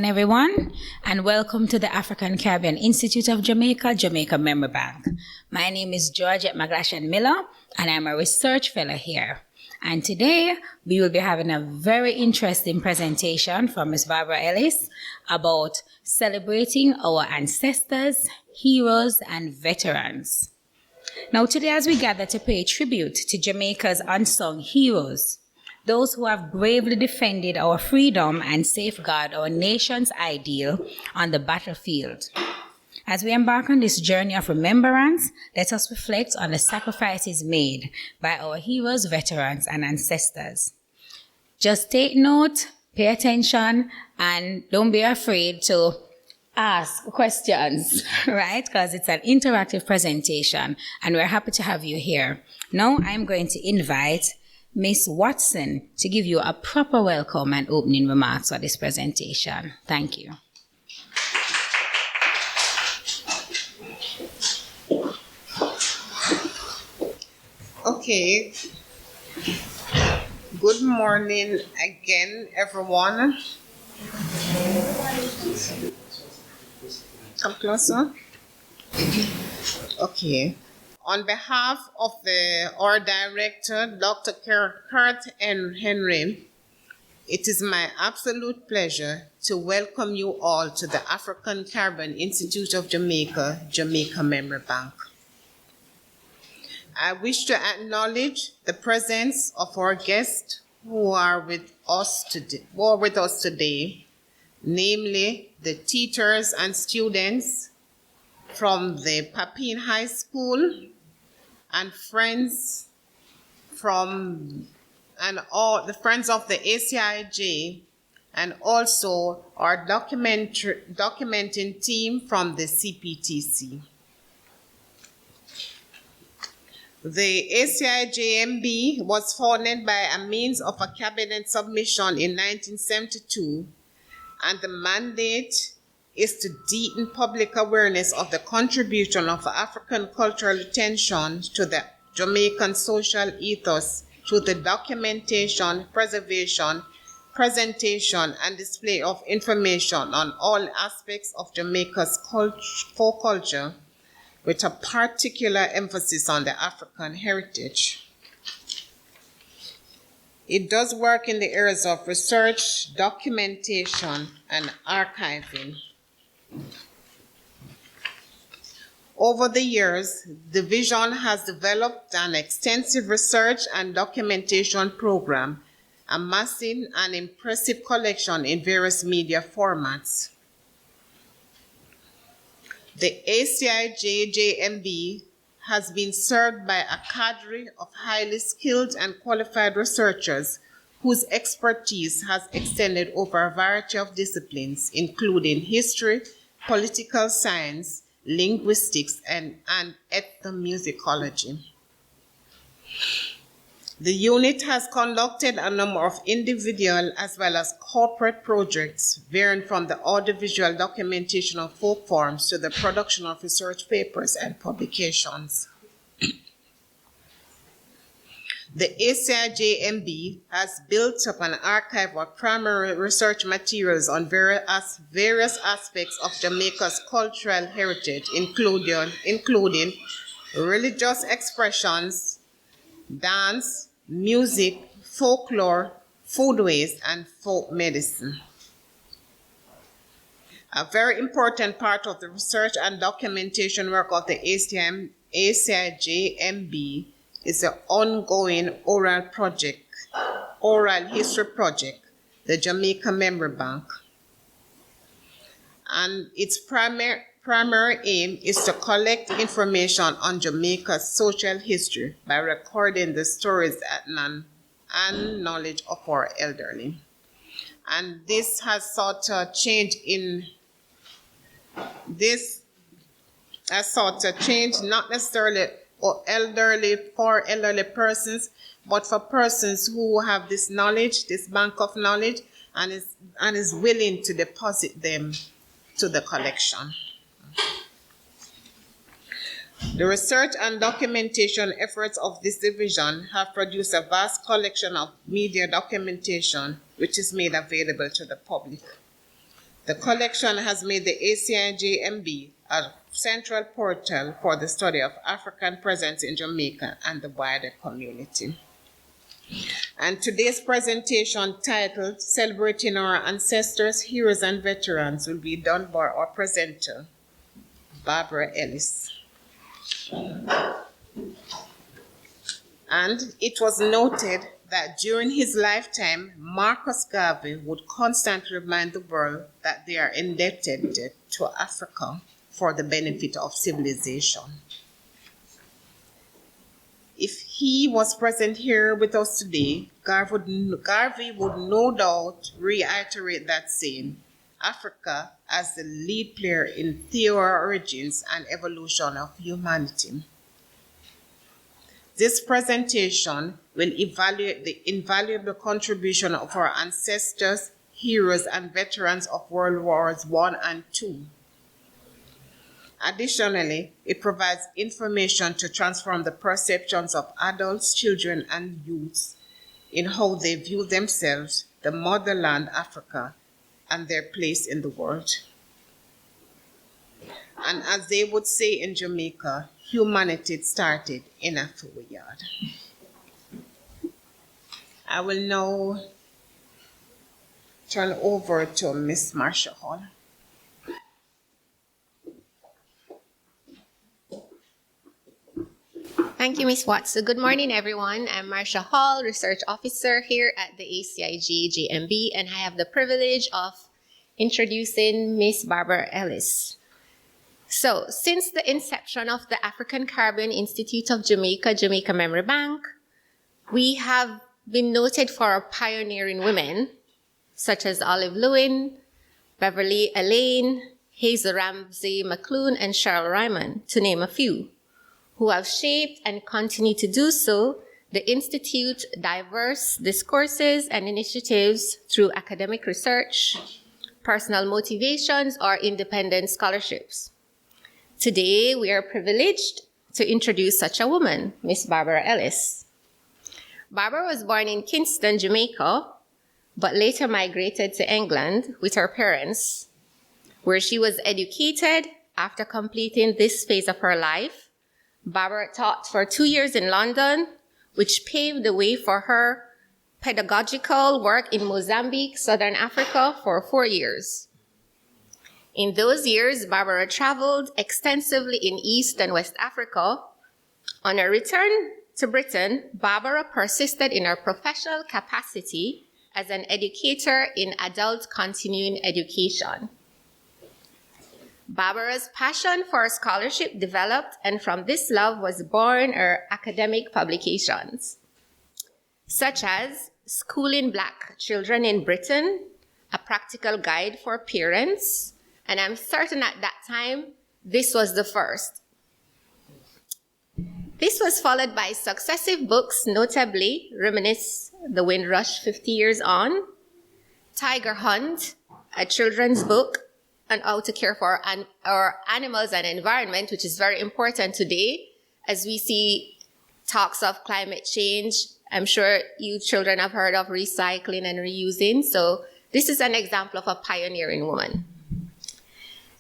Everyone, and welcome to the African Caribbean Institute of Jamaica, Jamaica Memory Bank. My name is Georgette McGlashan Miller, and I'm a research fellow here. And today, we will be having a very interesting presentation from Ms. Barbra Ellis about celebrating our ancestors, heroes, and veterans. Now, today, as we gather to pay tribute to Jamaica's unsung heroes, those who have bravely defended our freedom and safeguard our nation's ideal on the battlefield. As we embark on this journey of remembrance, let us reflect on the sacrifices made by our heroes, veterans, and ancestors. Just take note, pay attention, and don't be afraid to ask questions, right? Because it's an interactive presentation, and we're happy to have you here. Now I'm going to invite Ms. Watson to give you a proper welcome and opening remarks for this presentation. Thank you. Okay. Good morning again, everyone. Come closer. Okay. On behalf of our director, Dr. Kurt Henry, it is my absolute pleasure to welcome you all to the African Caribbean Institute of Jamaica, Jamaica Memory Bank. I wish to acknowledge the presence of our guests who are with us today, namely the teachers and students from the Papine High School, and friends and all the friends of the ACIJ, and also our documenting team from the CPTC. The ACIJMB was founded by a means of a cabinet submission in 1972, and the mandate is to deepen public awareness of the contribution of African cultural attention to the Jamaican social ethos through the documentation, preservation, presentation, and display of information on all aspects of Jamaica's folk culture, with a particular emphasis on the African heritage. It does work in the areas of research, documentation, and archiving. Over the years, the division has developed an extensive research and documentation program, amassing an impressive collection in various media formats. The ACIJJMB has been served by a cadre of highly skilled and qualified researchers whose expertise has extended over a variety of disciplines, including history, political science, linguistics, and ethnomusicology. The unit has conducted a number of individual as well as corporate projects, varying from the audiovisual documentation of folk forms to the production of research papers and publications. The ACIJMB has built up an archive of primary research materials on various aspects of Jamaica's cultural heritage, including religious expressions, dance, music, folklore, foodways, and folk medicine. A very important part of the research and documentation work of the ACIJMB is the ongoing oral history project, the Jamaica Memory Bank. And its primary aim is to collect information on Jamaica's social history by recording the stories and knowledge of our elderly. And this has sought a change not necessarily for elderly persons, but for persons who have this knowledge, this bank of knowledge, and is willing to deposit them to the collection. The research and documentation efforts of this division have produced a vast collection of media documentation which is made available to the public. The collection has made the ACIJMB a central portal for the study of African presence in Jamaica and the wider community. And today's presentation, titled Celebrating Our Ancestors, Heroes and Veterans, will be done by our presenter, Barbra Ellis. And it was noted that during his lifetime, Marcus Garvey would constantly remind the world that they are indebted to Africa for the benefit of civilization. If he was present here with us today, Garvey would no doubt reiterate that saying, Africa as the lead player in the origins and evolution of humanity. This presentation will evaluate the invaluable contribution of our ancestors, heroes, and veterans of World Wars I and II. Additionally, it provides information to transform the perceptions of adults, children, and youths in how they view themselves, the motherland Africa, and their place in the world. And as they would say in Jamaica, humanity started in a yard. I will now turn over to Miss Marcia Hall. Thank you, Ms. Watts. So good morning, everyone. I'm Marcia Hall, Research Officer here at the ACIG GMB, and I have the privilege of introducing Ms. Barbra Ellis. So, since the inception of the African Caribbean Institute of Jamaica, Jamaica Memory Bank, we have been noted for our pioneering women, such as Olive Lewin, Beverly Elaine, Hazel Ramsey McClune, and Cheryl Ryman, to name a few, who have shaped and continue to do so the Institute's diverse discourses and initiatives through academic research, personal motivations, or independent scholarships. Today, we are privileged to introduce such a woman, Miss Barbra Ellis. Barbra was born in Kingston, Jamaica, but later migrated to England with her parents, where she was educated. After completing this phase of her life, Barbra taught for 2 years in London, which paved the way for her pedagogical work in Mozambique, Southern Africa, for 4 years. In those years, Barbra traveled extensively in East and West Africa. On her return to Britain, Barbra persisted in her professional capacity as an educator in adult continuing education. Barbra's passion for scholarship developed, and from this love was born her academic publications, such as Schooling Black Children in Britain, a practical guide for parents, and I'm certain at that time this was the first. This was followed by successive books, notably Reminisce the Windrush 50 Years On, Tiger Hunt, a children's book, and how to care for our animals and environment, which is very important today as we see talks of climate change. I'm sure you children have heard of recycling and reusing. So this is an example of a pioneering woman.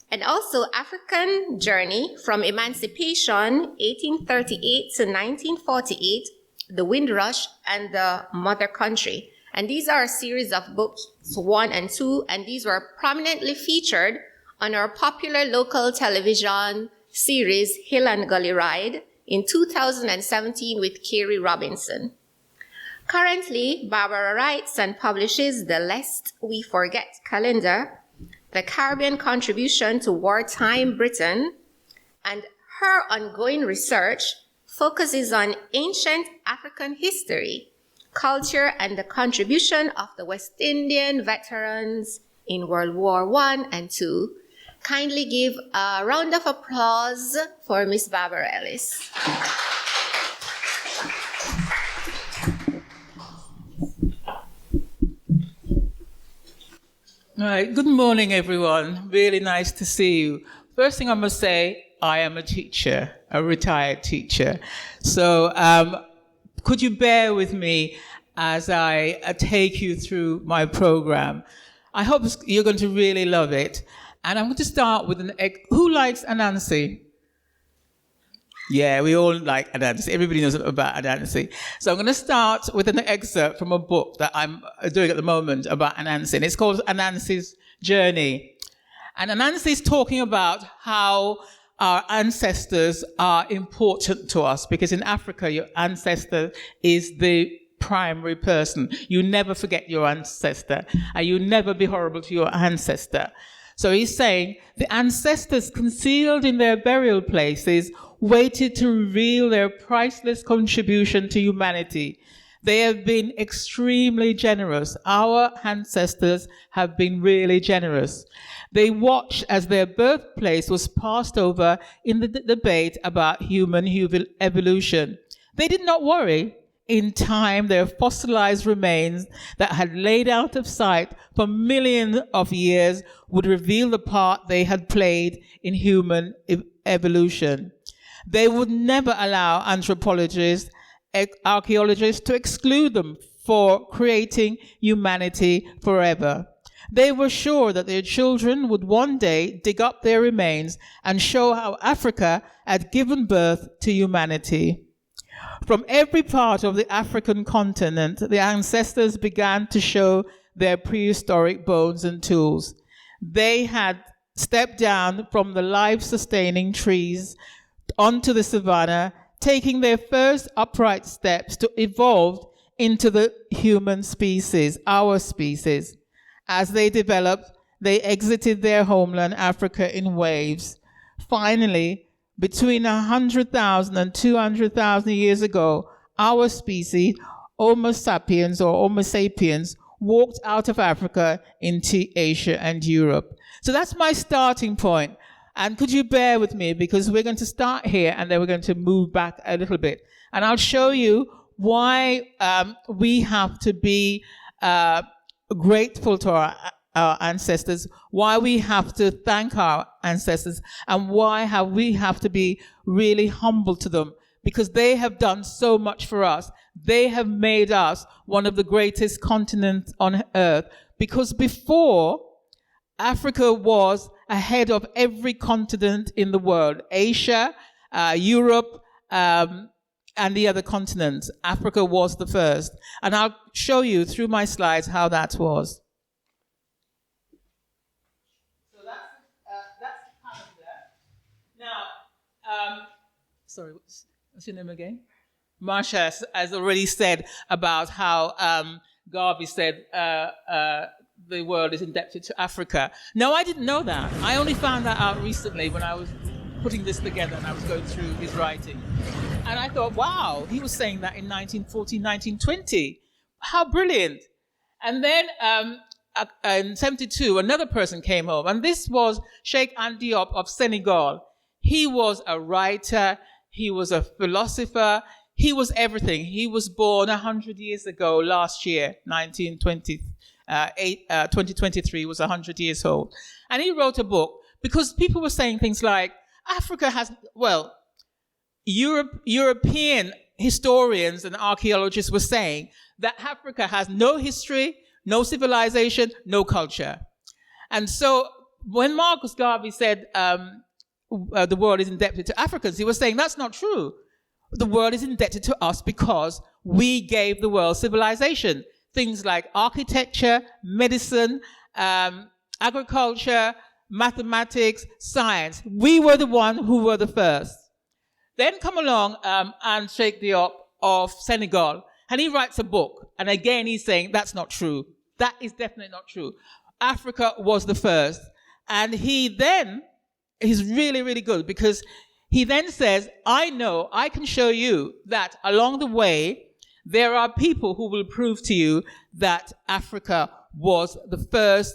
And also African Journey from Emancipation, 1838 to 1948, The Windrush and the Mother Country. And these are a series of books, 1 and 2, and these were prominently featured on our popular local television series, Hill and Gully Ride, in 2017 with Carey Robinson. Currently, Barbra writes and publishes the Lest We Forget calendar, The Caribbean Contribution to Wartime Britain, and her ongoing research focuses on ancient African history, culture, and the contribution of the West Indian veterans in World War I and II. Kindly give a round of applause for Miss Barbra Ellis. All right, good morning, everyone. Really nice to see you. First thing I must say, I am a teacher, a retired teacher. So could you bear with me as I take you through my program? I hope you're going to really love it. And I'm going to start with who likes Anansi? Yeah, we all like Anansi. Everybody knows about Anansi. So I'm going to start with an excerpt from a book that I'm doing at the moment about Anansi. And it's called Anansi's Journey. And Anansi is talking about how our ancestors are important to us, because in Africa, your ancestor is the primary person. You never forget your ancestor, and you never be horrible to your ancestor. So he's saying the ancestors concealed in their burial places waited to reveal their priceless contribution to humanity. They have been extremely generous. Our ancestors have been really generous. They watched as their birthplace was passed over in the debate about human evolution. They did not worry. In time, their fossilized remains that had laid out of sight for millions of years would reveal the part they had played in human evolution. They would never allow anthropologists, archaeologists to exclude them for creating humanity forever. They were sure that their children would one day dig up their remains and show how Africa had given birth to humanity. From every part of the African continent, the ancestors began to show their prehistoric bones and tools. They had stepped down from the life-sustaining trees onto the savanna, taking their first upright steps to evolve into the human species, our species. As they developed, they exited their homeland, Africa, in waves. Finally, between 100,000 and 200,000 years ago, our species, Homo sapiens or Homo sapiens, walked out of Africa into Asia and Europe. So that's my starting point. And could you bear with me, because we're going to start here and then we're going to move back a little bit. And I'll show you why we have to be grateful to our ancestors, why we have to thank our ancestors, and why we have to be really humble to them, because they have done so much for us. They have made us one of the greatest continents on earth, because before, Africa was ahead of every continent in the world. Asia, Europe, and the other continents. Africa was the first. And I'll show you through my slides how that was. So that's the calendar. Now, sorry, what's your name again? Marsha has already said about how Garvey said the world is indebted to Africa. No, I didn't know that. I only found that out recently when I was putting this together and I was going through his writing. And I thought, wow, he was saying that in 1940, 1920. How brilliant. And then in 72, another person came home, and this was Cheikh Anta Diop of Senegal. He was a writer, he was a philosopher, he was everything. He was born 100 years ago last year, 2023, was 100 years old. And he wrote a book because people were saying things like, Africa has, well, European historians and archaeologists were saying that Africa has no history, no civilization, no culture. And so when Marcus Garvey said the world is indebted to Africans, he was saying that's not true. The world is indebted to us because we gave the world civilization. Things like architecture, medicine, agriculture, mathematics, science. We were the one who were the first. Then come along and Cheikh Diop of Senegal, and he writes a book. And again, he's saying that's not true. That is definitely not true. Africa was the first. And he's really, really good, because he then says, I know, I can show you that along the way, there are people who will prove to you that Africa was the first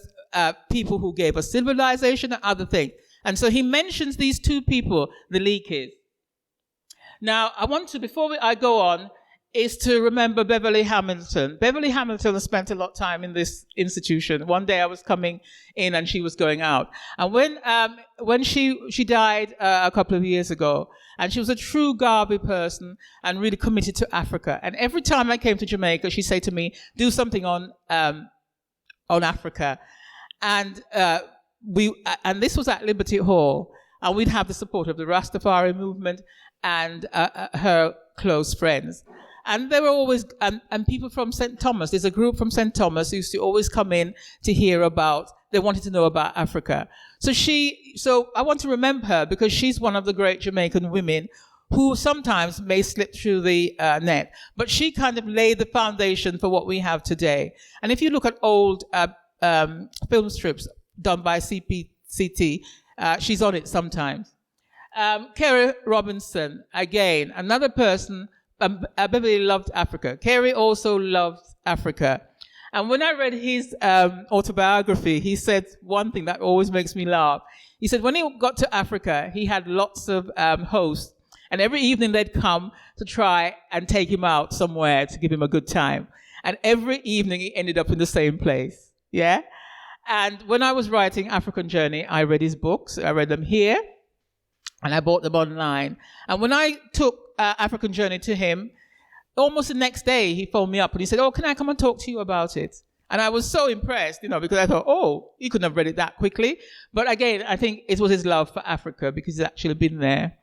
people who gave us civilization and other things. And so he mentions these two people, the Leakeys. Now, I want to, before I go on, is to remember Beverly Hamilton. Beverly Hamilton has spent a lot of time in this institution. One day I was coming in and she was going out. And when she died a couple of years ago, and she was a true Garvey person and really committed to Africa. And every time I came to Jamaica, she'd say to me, do something on Africa. And and this was at Liberty Hall, and we'd have the support of the Rastafari movement and her close friends. And there were always, and people from St. Thomas, there's a group from St. Thomas who used to always come in to hear about, they wanted to know about Africa. So I want to remember her because she's one of the great Jamaican women who sometimes may slip through the net. But she kind of laid the foundation for what we have today. And if you look at old film strips done by CPCT, she's on it sometimes. Kerry Robinson, again, another person. Beverly loved Africa. Kerry also loved Africa. And when I read his autobiography, he said one thing that always makes me laugh. He said when he got to Africa, he had lots of hosts. And every evening they'd come to try and take him out somewhere to give him a good time. And every evening he ended up in the same place. Yeah? And when I was writing African Journey, I read his books. I read them here. And I bought them online. And when I took African Journey to him, almost the next day he phoned me up and he said, "Oh, can I come and talk to you about it?" And I was so impressed, because I thought, oh, he couldn't have read it that quickly. But again, I think it was his love for Africa because he's actually been there.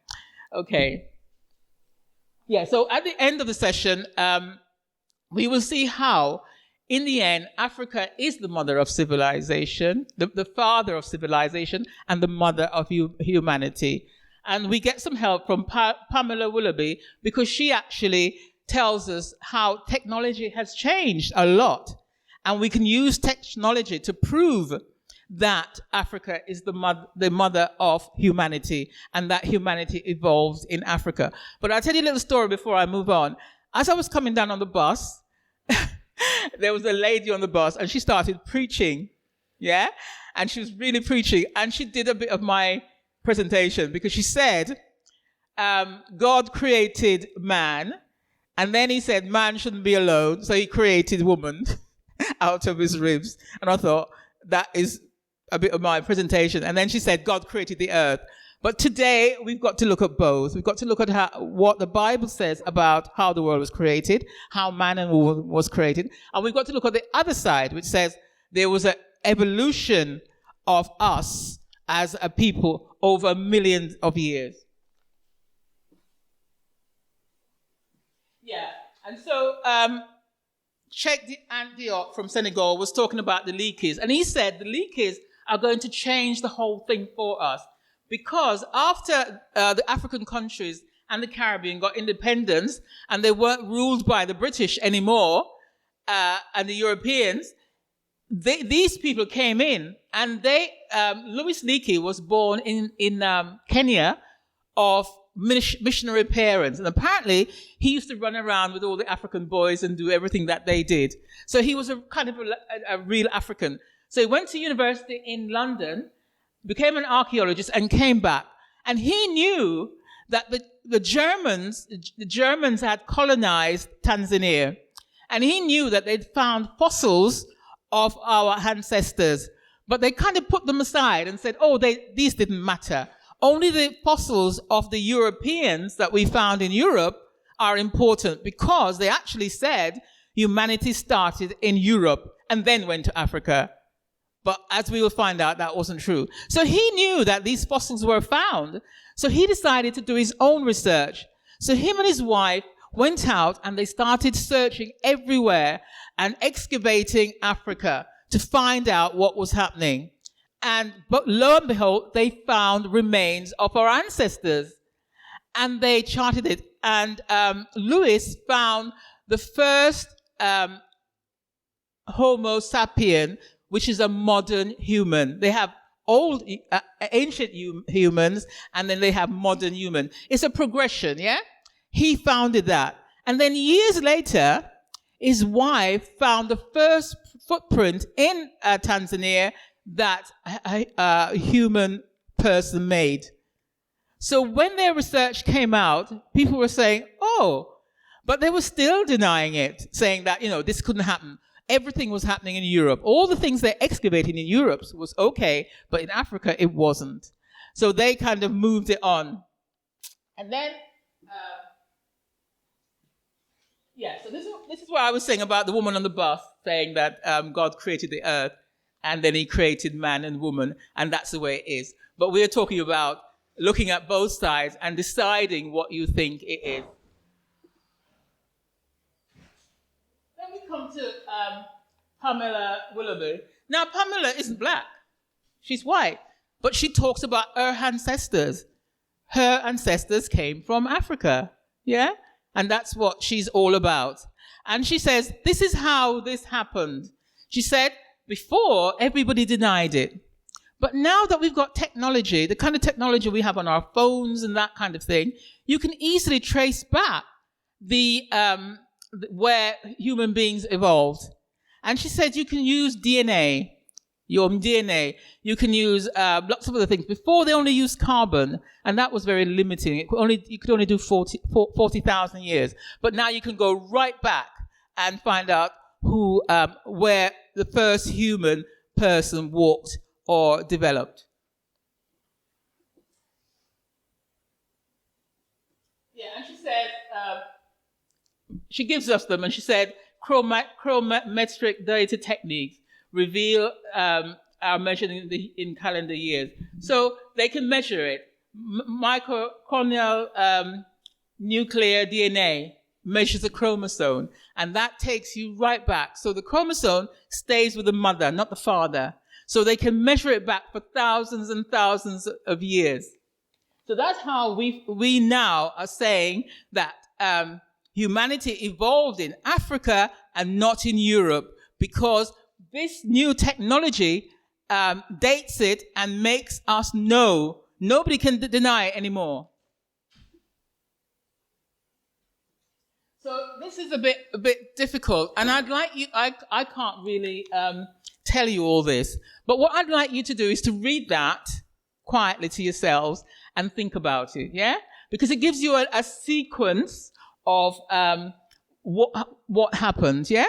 Okay. Yeah, so at the end of the session, we will see how, in the end, Africa is the mother of civilization, the father of civilization, and the mother of humanity. And we get some help from Pamela Willoughby because she actually tells us how technology has changed a lot. And we can use technology to prove that Africa is the mother of humanity and that humanity evolved in Africa. But I'll tell you a little story before I move on. As I was coming down on the bus, there was a lady on the bus and she started preaching. Yeah? And she was really preaching. And she did a bit of my presentation because she said, God created man, and then he said man shouldn't be alone, so he created woman out of his ribs. And I thought, that is a bit of my presentation. And then she said, God created the earth. But today, we've got to look at both. We've got to look at what the Bible says about how the world was created, how man and woman was created. And we've got to look at the other side, which says there was an evolution of us as a people over millions of years. Yeah, and so Cheikh Anta Diop from Senegal was talking about the leakers, and he said the leakers are going to change the whole thing for us because after the African countries and the Caribbean got independence and they weren't ruled by the British anymore and the Europeans, these people came in, and Louis Leakey was born in Kenya of missionary parents. And apparently, he used to run around with all the African boys and do everything that they did. So he was a kind of a real African. So he went to university in London, became an archaeologist, and came back. And he knew that the Germans had colonized Tanzania. And he knew that they'd found fossils of our ancestors, but they kind of put them aside and said, these didn't matter. Only the fossils of the Europeans that we found in Europe are important because they actually said humanity started in Europe and then went to Africa. But as we will find out, that wasn't true. So he knew that these fossils were found. So he decided to do his own research. So him and his wife went out and they started searching everywhere and excavating Africa to find out what was happening. But lo and behold, they found remains of our ancestors. And they charted it. And Lewis found the first Homo sapien, which is a modern human. They have old, ancient humans, and then they have modern human. It's a progression, yeah? He founded that. And then years later, his wife found the first footprint in Tanzania that a human person made. So when their research came out, people were saying, but they were still denying it, saying that, this couldn't happen. Everything was happening in Europe. All the things they excavated in Europe was okay, but in Africa, it wasn't. So they kind of moved it on. And then, so this is what I was saying about the woman on the bus, saying that God created the earth. and then he created man and woman, and that's the way it is. But we're talking about looking at both sides and deciding what you think it is. Then we come to Pamela Willoughby. Now, Pamela isn't black. She's white. But she talks about her ancestors. Her ancestors came from Africa. Yeah? And that's what she's all about. And she says, this is how this happened. She said, before, everybody denied it. But now that we've got technology, the kind of technology we have on our phones and that kind of thing, you can easily trace back where human beings evolved. And she said you can use DNA, your DNA. You can use lots of other things. Before, they only used carbon, and that was very limiting. You could only do 40,000 years. But now you can go right back and find out where the first human person walked or developed. Yeah, and she said, she gives us them, and she said, chronometric data techniques reveal our measuring in calendar years. So they can measure it. Mitochondrial nuclear DNA measures a chromosome, and that takes you right back. So the chromosome stays with the mother, not the father. So they can measure it back for thousands and thousands of years. So that's how we now are saying that humanity evolved in Africa and not in Europe, because this new technology dates it and makes us know. Nobody can deny it anymore. So this is a bit difficult, and I'd like you. I can't really tell you all this, but what I'd like you to do is to read that quietly to yourselves and think about it. Yeah, because it gives you a sequence of what happened. Yeah,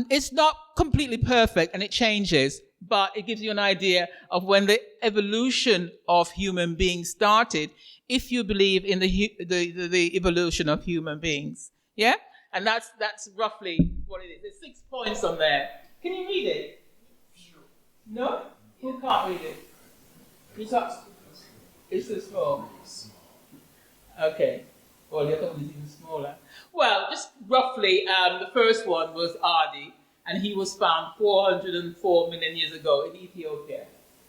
it's not completely perfect and it changes, but it gives you an idea of when the evolution of human beings started, if you believe in the evolution of human beings. Yeah? And that's roughly what it is. There's 6 points on there. Can you read it? No? Who can't read it? It's too small. Okay. Well, the other one is even smaller. Well, just roughly, the first one was Adi, and he was found 404 million years ago in Ethiopia.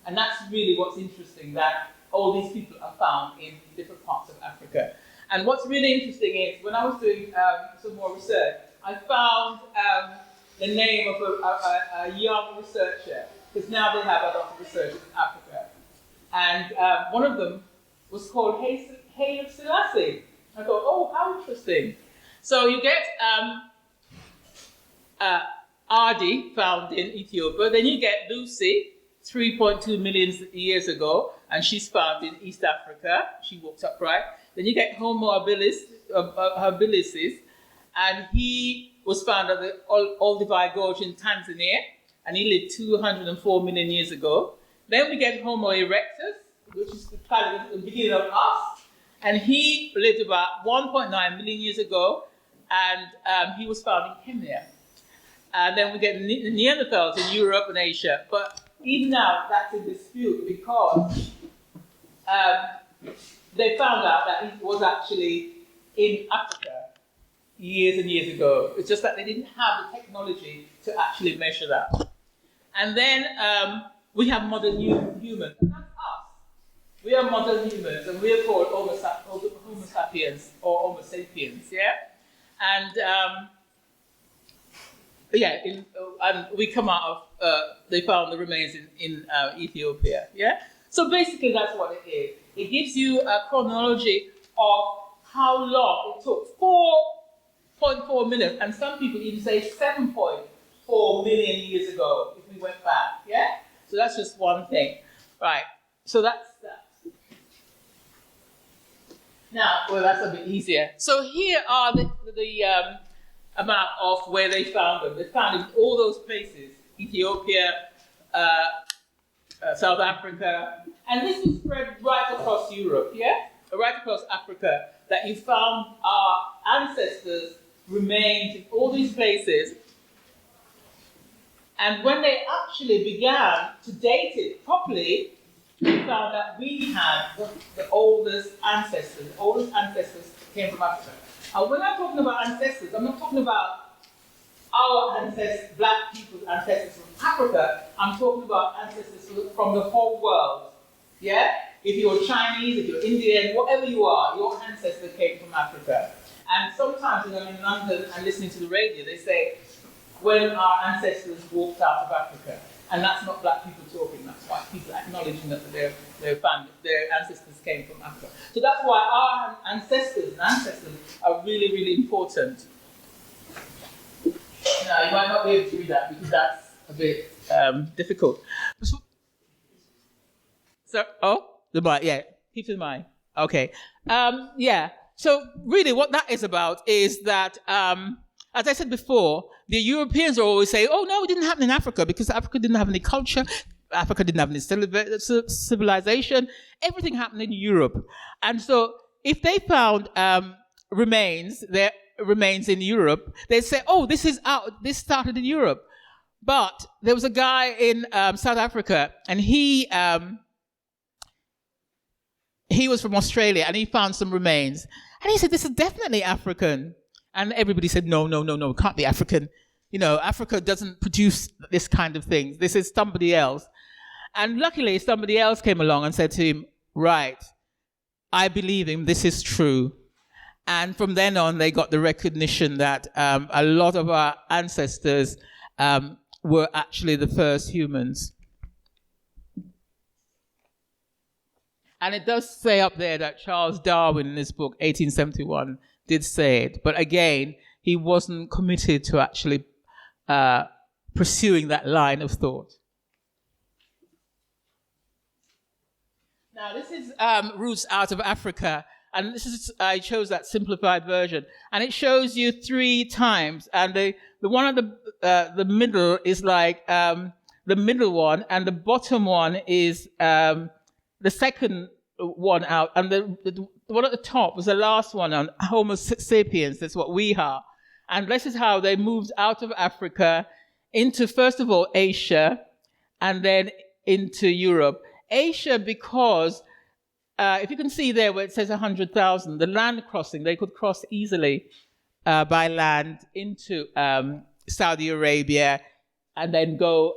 And that's really what's interesting, that all these people are found in different parts of Africa. And what's really interesting is, when I was doing some more research, I found the name of a young researcher, because now they have a lot of researchers in Africa. And one of them was called Haile Selassie. I thought, oh, how interesting. So you get Adi, found in Ethiopia. Then you get Lucy, 3.2 million years ago, and she's found in East Africa. She walks upright. Then you get Homo habilis, and he was found at the Olduvai Gorge in Tanzania, and he lived 204 million years ago. Then we get Homo erectus, which is the beginning of us, and he lived about 1.9 million years ago, and he was found in Kenya. And then we get Neanderthals in Europe and Asia. But even now, that's in dispute, because they found out that it was actually in Africa years and years ago. It's just that they didn't have the technology to actually measure that. And then we have modern humans, and that's us. We are modern humans, and we are called Homo sapiens or Homo sapiens, yeah? And and we come out of, they found the remains in Ethiopia, yeah? So basically that's what it is. It gives you a chronology of how long it took, 4.4 million, and some people even say 7.4 million years ago, if we went back, yeah? So that's just one thing. Right, so that's that. Now, well, that's a bit easier. So here are the amount of where they found them. They found in all those places, Ethiopia, South Africa, and this is spread right across Europe, yeah? Right across Africa, that you found our ancestors' remains in all these places. And when they actually began to date it properly, we found that we had the oldest ancestors. The oldest ancestors came from Africa. And when I'm talking about ancestors, I'm not talking about our ancestors, black people's ancestors from Africa. I'm talking about ancestors from the whole world. Yeah? If you're Chinese, if you're Indian, whatever you are, your ancestors came from Africa. And sometimes when I'm in London and listening to the radio, they say, when our ancestors walked out of Africa. And that's not black people talking, that's white people acknowledging that their ancestors came from Africa. So that's why our ancestors are really, really important. Now, you might not be able to read that because that's a bit difficult. So, the mic, yeah, keep in mind. Okay. Yeah. So really what that is about is that, as I said before, the Europeans are always saying, oh, no, it didn't happen in Africa because Africa didn't have any culture. Africa didn't have any civilization. Everything happened in Europe. And so if they found remains in Europe, they'd say, oh, this started in Europe. But there was a guy in South Africa, and he was from Australia, and he found some remains. And he said, this is definitely African. And everybody said, no, it can't be African. You know, Africa doesn't produce this kind of thing. This is somebody else. And luckily, somebody else came along and said to him, right, I believe him, this is true. And from then on, they got the recognition that a lot of our ancestors were actually the first humans. And it does say up there that Charles Darwin in his book, 1871, did say it. But again, he wasn't committed to actually pursuing that line of thought. Now, this is Roots Out of Africa. And I chose that simplified version. And it shows you 3 times. And the one at the middle is like the middle one. And the bottom one is the second one out. And the one at the top was the last one on Homo sapiens. That's what we are. And this is how they moved out of Africa into, first of all, Asia, and then into Europe. Asia, because if you can see there where it says 100,000, the land crossing, they could cross easily by land into Saudi Arabia and then go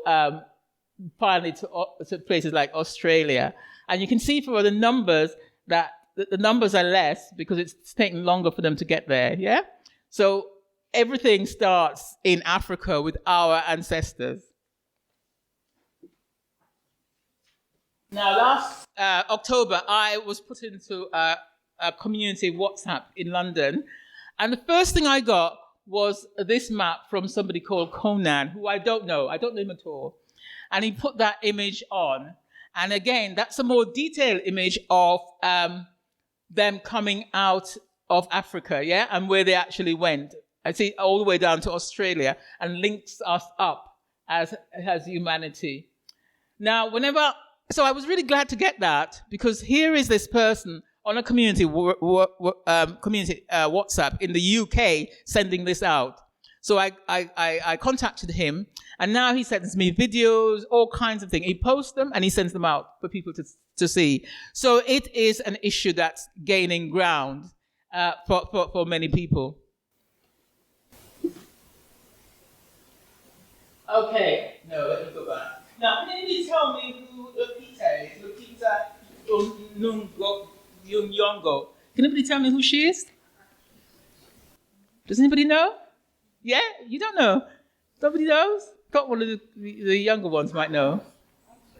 finally to places like Australia. And you can see from the numbers that the numbers are less because it's taking longer for them to get there, yeah? So everything starts in Africa with our ancestors. Now, last October, I was put into a community WhatsApp in London. And the first thing I got was this map from somebody called Conan, who I don't know. I don't know him at all. And he put that image on. And again, that's a more detailed image of them coming out of Africa, yeah? And where they actually went. I see all the way down to Australia and links us up as humanity. Now, so I was really glad to get that because here is this person on a community WhatsApp in the UK sending this out. So I contacted him, and now he sends me videos, all kinds of things. He posts them and he sends them out for people to see. So it is an issue that's gaining ground for many people. Okay, no, let me go back. Now, can anybody tell me who Lupita is? Lupita Nyong'o. Can anybody tell me who she is? Does anybody know? Yeah? You don't know? Nobody knows? Thought one of the younger ones might know.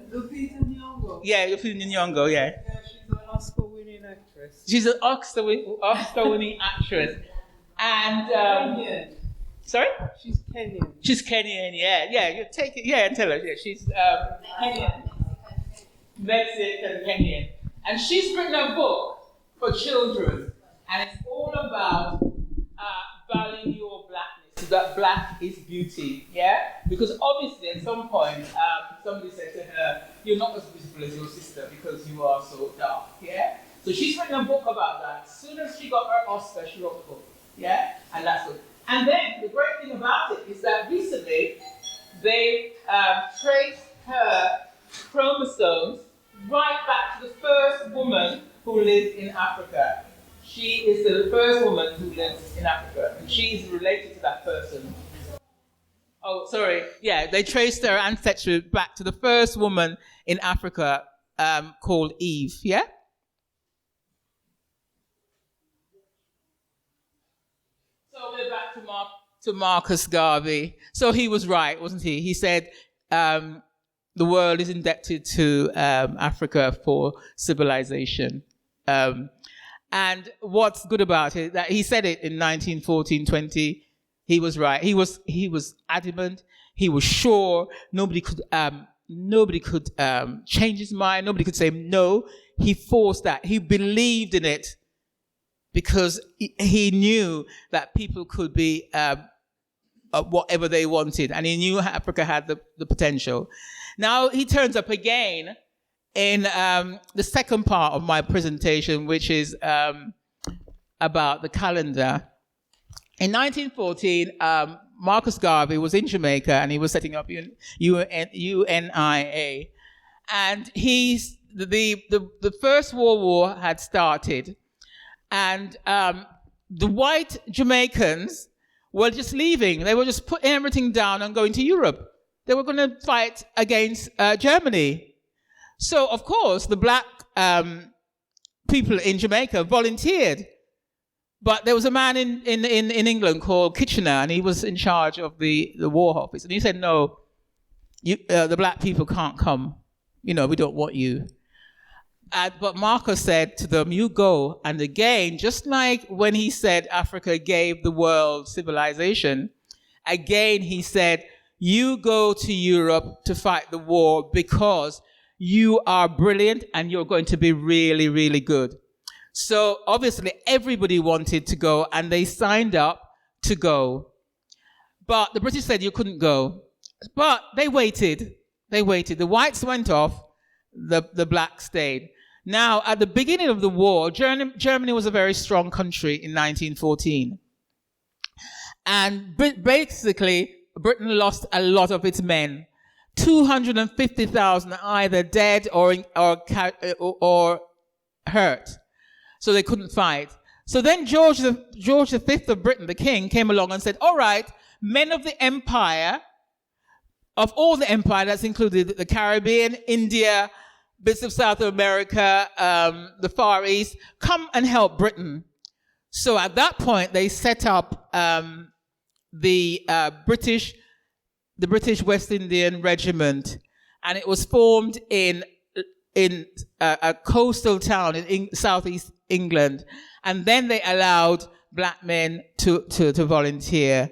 Lupita Nyong'o. Yeah, Lupita Nyong'o, yeah. Yeah, she's an Oscar-winning actress. She's an Oscar-winning actress. And, Kenyan. sorry? She's Kenyan. She's Kenyan, yeah. Yeah, you take it, yeah, tell her. Yeah, she's Kenyan. Mexican Kenyan. And she's written a book for children. And it's all about valuing your blackness. That black is beauty, yeah? Because obviously at some point, somebody said to her, you're not as beautiful as your sister because you are so dark, yeah? So she's written a book about that. As soon as she got her Oscar, she wrote the book, yeah? And that's good. And then the great thing about it is that recently, they traced her chromosomes right back to the first woman who lived in Africa. She is the first woman who lives in Africa, and she's related to that person. Oh, sorry. Yeah, they traced her ancestry back to the first woman in Africa called Eve. Yeah? So we're back to Marcus Garvey. So he was right, wasn't he? He said the world is indebted to Africa for civilization. And what's good about it, that he said it in 1914-20. He was right. He was adamant. He was sure. Nobody could change his mind. Nobody could say no. He forced that. He believed in it because he knew that people could be whatever they wanted, and he knew Africa had the potential. Now he turns up again in the second part of my presentation, which is about the calendar. In 1914, Marcus Garvey was in Jamaica, and he was setting up UNIA. And the First World War had started, and the white Jamaicans were just leaving. They were just putting everything down and going to Europe. They were going to fight against Germany. So, of course, the black people in Jamaica volunteered. But there was a man in England called Kitchener, and he was in charge of the War Office. And he said, no, the black people can't come. We don't want you. But Marcus said to them, you go. And again, just like when he said Africa gave the world civilization, again he said, you go to Europe to fight the war because you are brilliant and you're going to be really, really good. So obviously everybody wanted to go, and they signed up to go. But the British said you couldn't go. But they waited. They waited. The whites went off. The blacks stayed. Now, at the beginning of the war, Germany was a very strong country in 1914. And basically, Britain lost a lot of its men. 250,000 either dead or hurt. So they couldn't fight. So then George V of Britain, the king, came along and said, all right, men of the empire, of all the empire, that's included the Caribbean, India, bits of South America, the Far East, come and help Britain. So at that point, they set up the British West Indian Regiment, and it was formed in a coastal town in southeast England, and then they allowed black men to volunteer,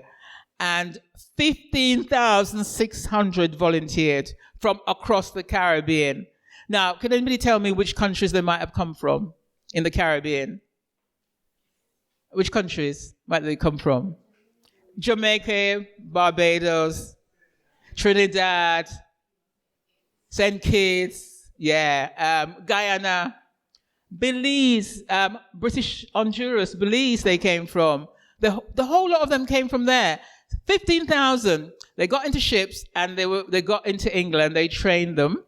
and 15,600 volunteered from across the Caribbean. Now, can anybody tell me which countries they might have come from in the Caribbean? Which countries might they come from? Jamaica, Barbados, Trinidad, St. Kitts, Guyana, Belize, British Honduras, Belize they came from. The whole lot of them came from there. 15,000. They got into ships and they got into England. They trained them.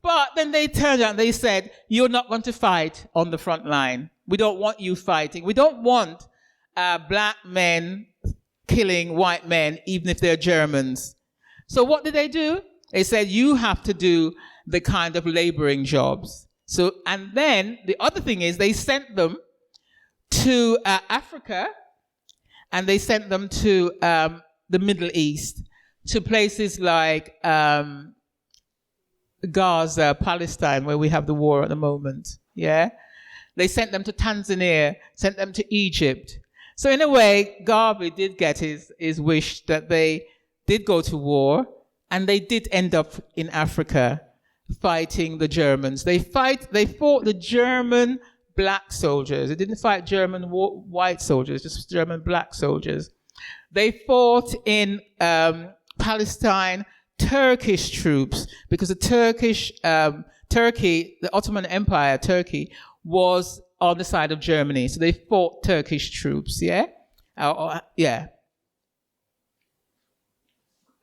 But then they turned out and they said, you're not going to fight on the front line. We don't want you fighting. We don't want black men killing white men, even if they're Germans. So what did they do? They said, you have to do the kind of laboring jobs. So, and then the other thing is they sent them to Africa, and they sent them to the Middle East, to places like Gaza, Palestine, where we have the war at the moment. Yeah, they sent them to Tanzania, sent them to Egypt. So in a way, Garvey did get his wish that they did go to war, and they did end up in Africa fighting the Germans. They fought the German black soldiers. They didn't fight German white soldiers, just German black soldiers. They fought in Palestine, Turkish troops, because the Ottoman Empire, Turkey, was on the side of Germany. So they fought Turkish troops, yeah?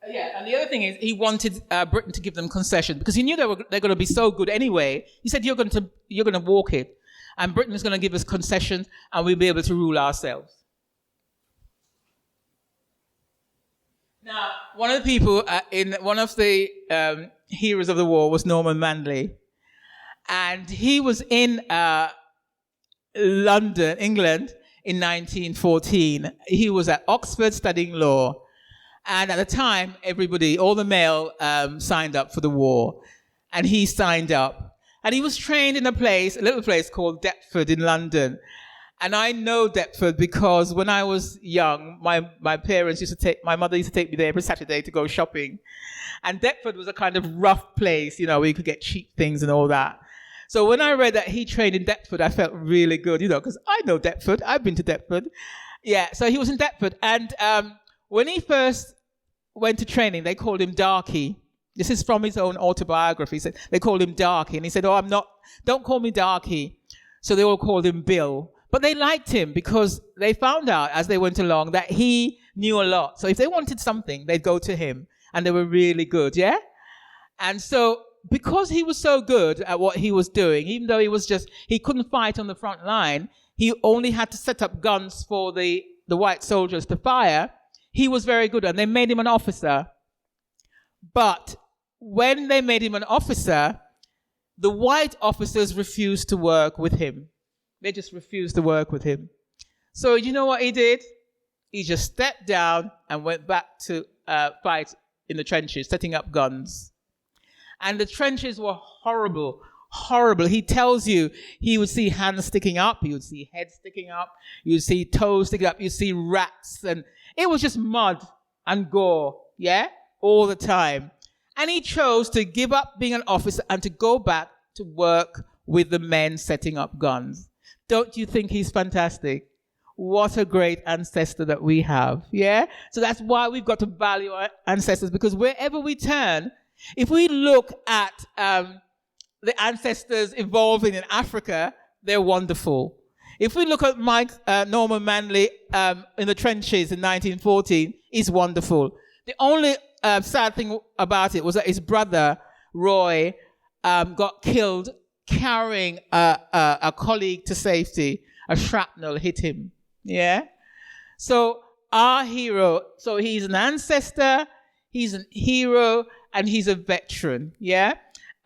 Yeah, and the other thing is he wanted Britain to give them concession because he knew they're going to be so good anyway. He said, you're going to walk it, and Britain is going to give us concessions, and we'll be able to rule ourselves. Now, one of the people in one of the heroes of the war was Norman Manley, and he was in London, England, in 1914. He was at Oxford studying law. And at the time, all the male signed up for the war. And he signed up. And he was trained in a little place called Deptford in London. And I know Deptford because when I was young, my mother used to take me there every Saturday to go shopping. And Deptford was a kind of rough place, where you could get cheap things and all that. So when I read that he trained in Deptford, I felt really good, because I know Deptford. I've been to Deptford. Yeah, so he was in Deptford. And when he first went to training, they called him Darky. This is from his own autobiography. He said they called him Darky. And he said, don't call me Darky. So they all called him Bill. But they liked him because they found out as they went along that he knew a lot. So if they wanted something, they'd go to him. And they were really good, yeah? And so because he was so good at what he was doing, even though he couldn't fight on the front line, he only had to set up guns for the white soldiers to fire. He was very good, and they made him an officer. But when they made him an officer, the white officers refused to work with him. They just refused to work with him. So you know what he did? He just stepped down and went back to fight in the trenches, setting up guns. And the trenches were horrible, horrible. He tells you he would see hands sticking up, he would see heads sticking up, you would see toes sticking up, you'd see rats, and it was just mud and gore, yeah, all the time. And he chose to give up being an officer and to go back to work with the men setting up guns. Don't you think he's fantastic? What a great ancestor that we have, yeah? So that's why we've got to value our ancestors, because wherever we turn, if we look at the ancestors evolving in Africa, they're wonderful. If we look at Norman Manley in the trenches in 1914, he's wonderful. The only sad thing about it was that his brother, Roy, got killed carrying a colleague to safety. A shrapnel hit him, yeah? So our hero, so he's an ancestor, he's a hero, and he's a veteran, yeah?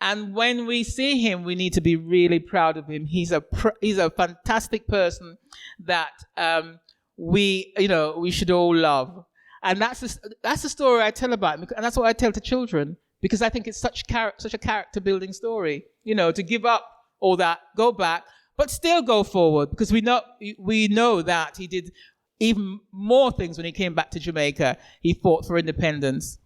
And when we see him, we need to be really proud of him. He's a fantastic person that we should all love. And that's the story I tell about him, and that's what I tell to children, because I think it's such a character building story. To give up all that, go back, but still go forward, because we know that he did even more things when he came back to Jamaica. He fought for independence.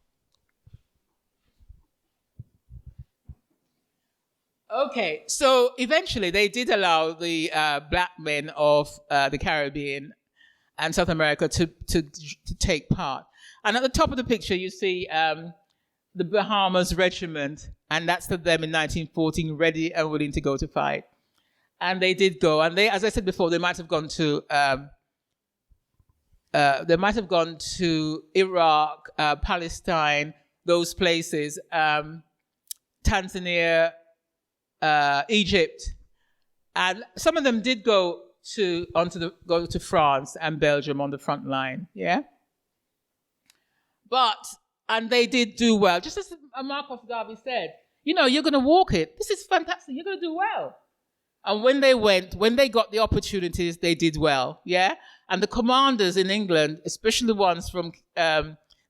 Okay, so eventually they did allow the black men of the Caribbean and South America to take part. And at the top of the picture, you see the Bahamas Regiment, and that's them in 1914, ready and willing to go to fight. And they did go, and they, as I said before, they might have gone to Iraq, Palestine, those places, Tanzania, Egypt, and some of them did go to France and Belgium on the front line, yeah. And they did do well, just as Marcus Garvey said. You're going to walk it. This is fantastic. You're going to do well. And when they got the opportunities, they did well, yeah. And the commanders in England, especially the ones from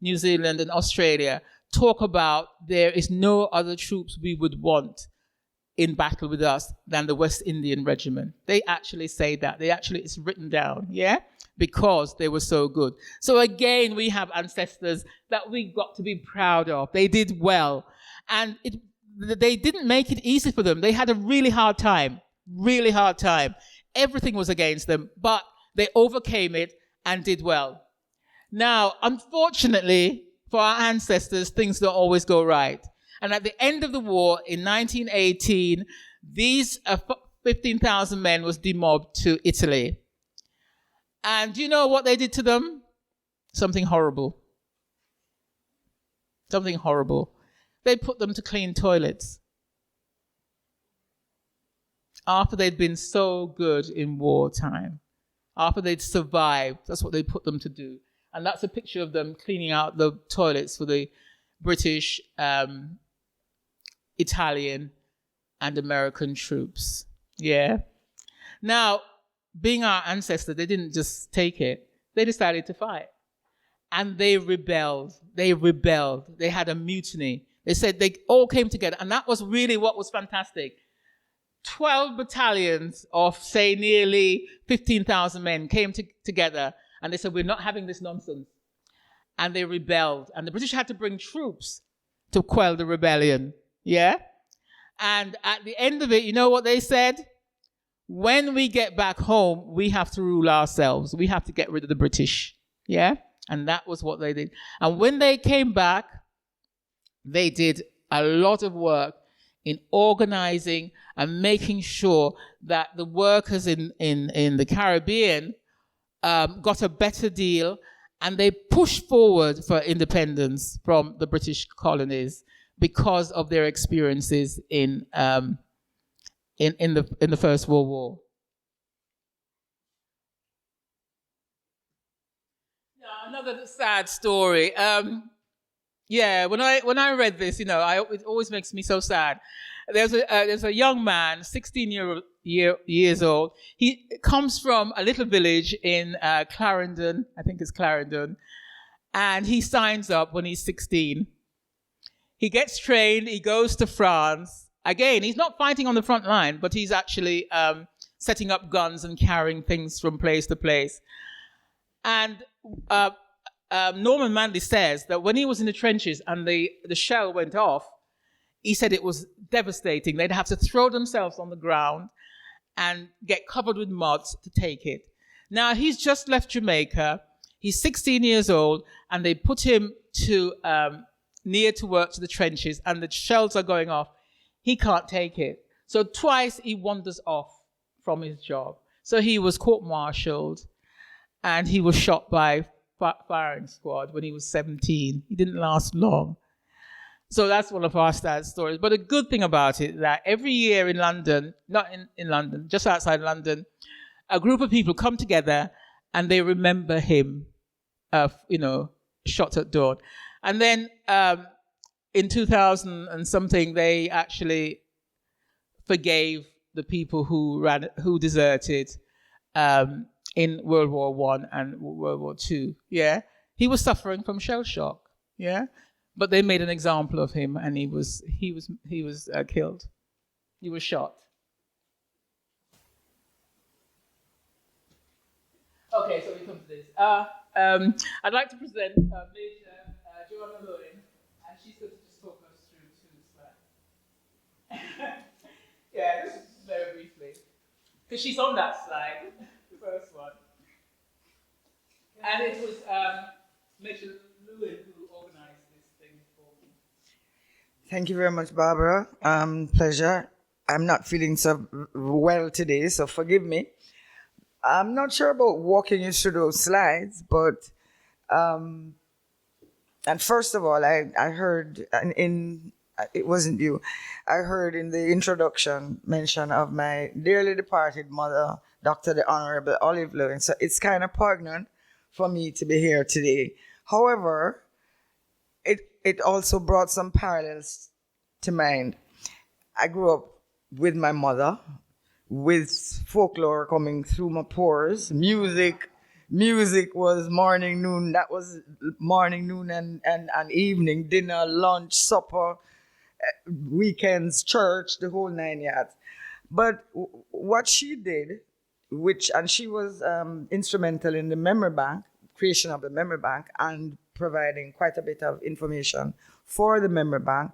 New Zealand and Australia, talk about there is no other troops we would want in battle with us than the West Indian Regiment. They actually say that. It's written down, yeah? Because they were so good. So again, we have ancestors that we've got to be proud of. They did well. And they didn't make it easy for them. They had a really hard time. Everything was against them, but they overcame it and did well. Now, unfortunately, for our ancestors, things don't always go right. And at the end of the war, in 1918, these 15,000 men was demobbed to Italy. And do you know what they did to them? Something horrible. something horrible. They put them to clean toilets. After they'd been so good in wartime, after they'd survived, that's what they put them to do. And that's a picture of them cleaning out the toilets for the British, Italian, and American troops. Yeah. Now, being our ancestors, they didn't just take it. They decided to fight. And they rebelled. They rebelled. They had a mutiny. They said they all came together. And that was really what was fantastic. 12 battalions of, say, nearly 15,000 men came together. And they said, we're not having this nonsense. And they rebelled. And the British had to bring troops to quell the rebellion. Yeah? And at the end of it, you know what they said? When we get back home, we have to rule ourselves. We have to get rid of the British. Yeah? And that was what they did. And when they came back, they did a lot of work in organizing and making sure that the workers in the Caribbean got a better deal, and they pushed forward for independence from the British colonies because of their experiences in the First World War. Yeah, another sad story. When I read this, it always makes me so sad. There's a young man, 16 years old. He comes from a little village in Clarendon, I think it's Clarendon, and he signs up when he's 16. He gets trained. He goes to France. Again, he's not fighting on the front line, but he's actually setting up guns and carrying things from place to place. And Norman Manley says that when he was in the trenches and the shell went off, he said it was devastating. They'd have to throw themselves on the ground and get covered with mud to take it. Now, he's just left Jamaica. He's 16 years old, and they put him near to work to the trenches, and the shells are going off. He can't take it. So twice he wanders off from his job. So he was court-martialed, and he was shot by firing squad when he was 17. He didn't last long. So that's one of our sad stories. But the good thing about it is that every year in London, not in London, just outside London, a group of people come together and they remember him, shot at dawn. And then in 2000 and something, they actually forgave the people who deserted in World War I and World War II. Yeah, he was suffering from shell shock. Yeah, but they made an example of him, and he was killed. He was shot. Okay, so we come to this. I'd like to present Major Joanna Lowen, and she's going to just talk us through two slides. Yeah, this is very briefly, because she's on that slide, the first one. And it was Major Lowen who organized this thing for me. Thank you very much, Barbara. Pleasure. I'm not feeling so well today, so forgive me. I'm not sure about walking you through those slides, but and first of all, I heard it wasn't you. I heard in the introduction mention of my dearly departed mother, Dr. the Honorable Olive Lowen. So it's kind of poignant for me to be here today. However, it also brought some parallels to mind. I grew up with my mother, with folklore coming through my pores. Music was morning, noon. That was morning, noon, and evening, dinner, lunch, supper, weekends, church, the whole 9 yards. But what she did, and she was instrumental in the memory bank, creation of the memory bank, and providing quite a bit of information for the memory bank,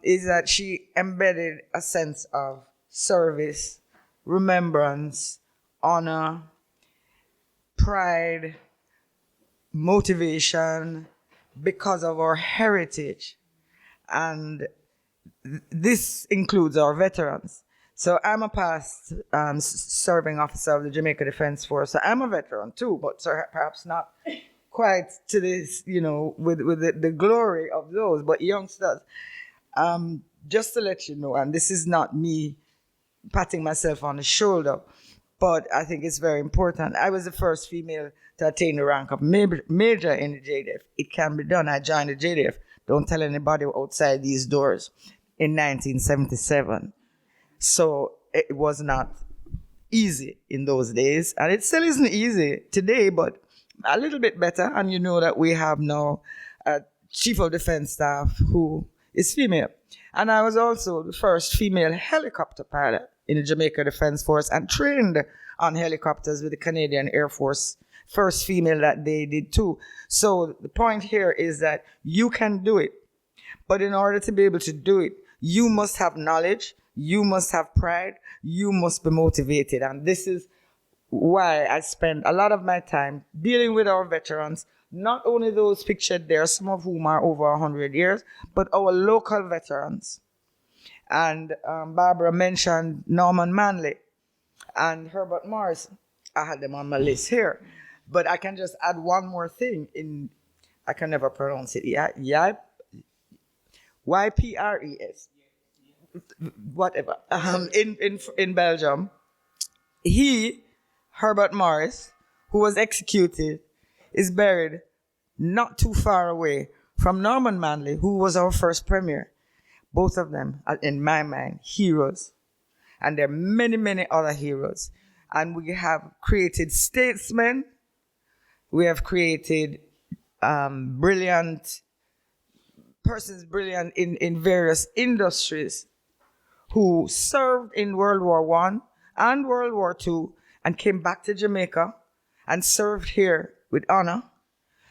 is that she embedded a sense of service, remembrance, honor, pride, motivation, because of our heritage. And this includes our veterans. So I'm a past serving officer of the Jamaica Defense Force. So I'm a veteran too, but perhaps not quite to this, with the glory of those. But youngsters, just to let you know, and this is not me patting myself on the shoulder, but I think it's very important. I was the first female to attain the rank of major in the JDF. It can be done. I joined the JDF. Don't tell anybody outside these doors in 1977. So it was not easy in those days, and it still isn't easy today, but a little bit better. And you know that we have now a chief of defense staff who is female. And I was also the first female helicopter pilot in the Jamaica Defense Force and trained on helicopters with the Canadian Air Force. First female that they did too. So the point here is that you can do it. But in order to be able to do it, you must have knowledge, you must have pride, you must be motivated. And this is why I spend a lot of my time dealing with our veterans, not only those pictured there, some of whom are over 100 years, but our local veterans. And Barbara mentioned Norman Manley and Herbert Morris. I had them on my list here. But I can just add one more thing. I can never pronounce it. YPRES. Whatever. In Belgium. Herbert Morris, who was executed, is buried not too far away from Norman Manley, who was our first premier. Both of them are, in my mind, heroes. And there are many, many other heroes. And we have created statesmen. We have created brilliant persons, brilliant in various industries, who served in World War I and World War II and came back to Jamaica and served here with honor.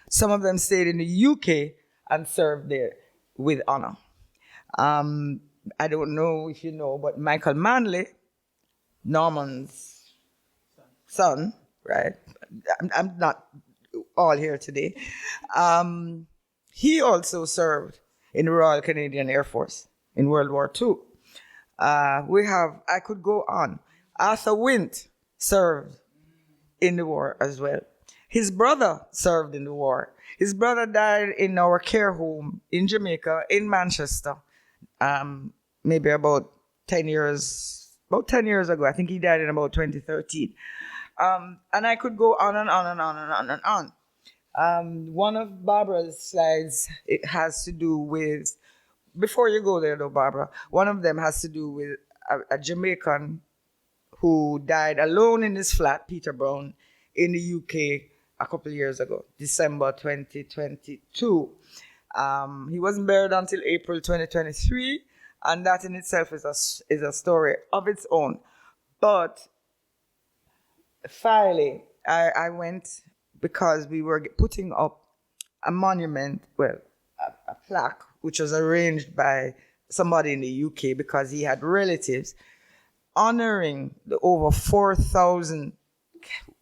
Some of them stayed in the UK and served there with honor. I don't know if you know, but Michael Manley, Norman's son, right? I'm not all here today. He also served in the Royal Canadian Air Force in World War II. I could go on. Arthur Wint served in the war as well. His brother served in the war. His brother died in our care home in Jamaica, in Manchester, maybe about 10 years ago. I think he died in about 2013. And I could go on and on and on and on and on. One of Barbara's slides, it has to do with, before you go there though, Barbara, one of them has to do with a Jamaican who died alone in his flat, Peter Brown, in the UK a couple of years ago, December 2022. He wasn't buried until April 2023, and that in itself is a story of its own. But finally, I went because we were putting up a monument, a plaque, which was arranged by somebody in the UK because he had relatives, honoring the over 4,000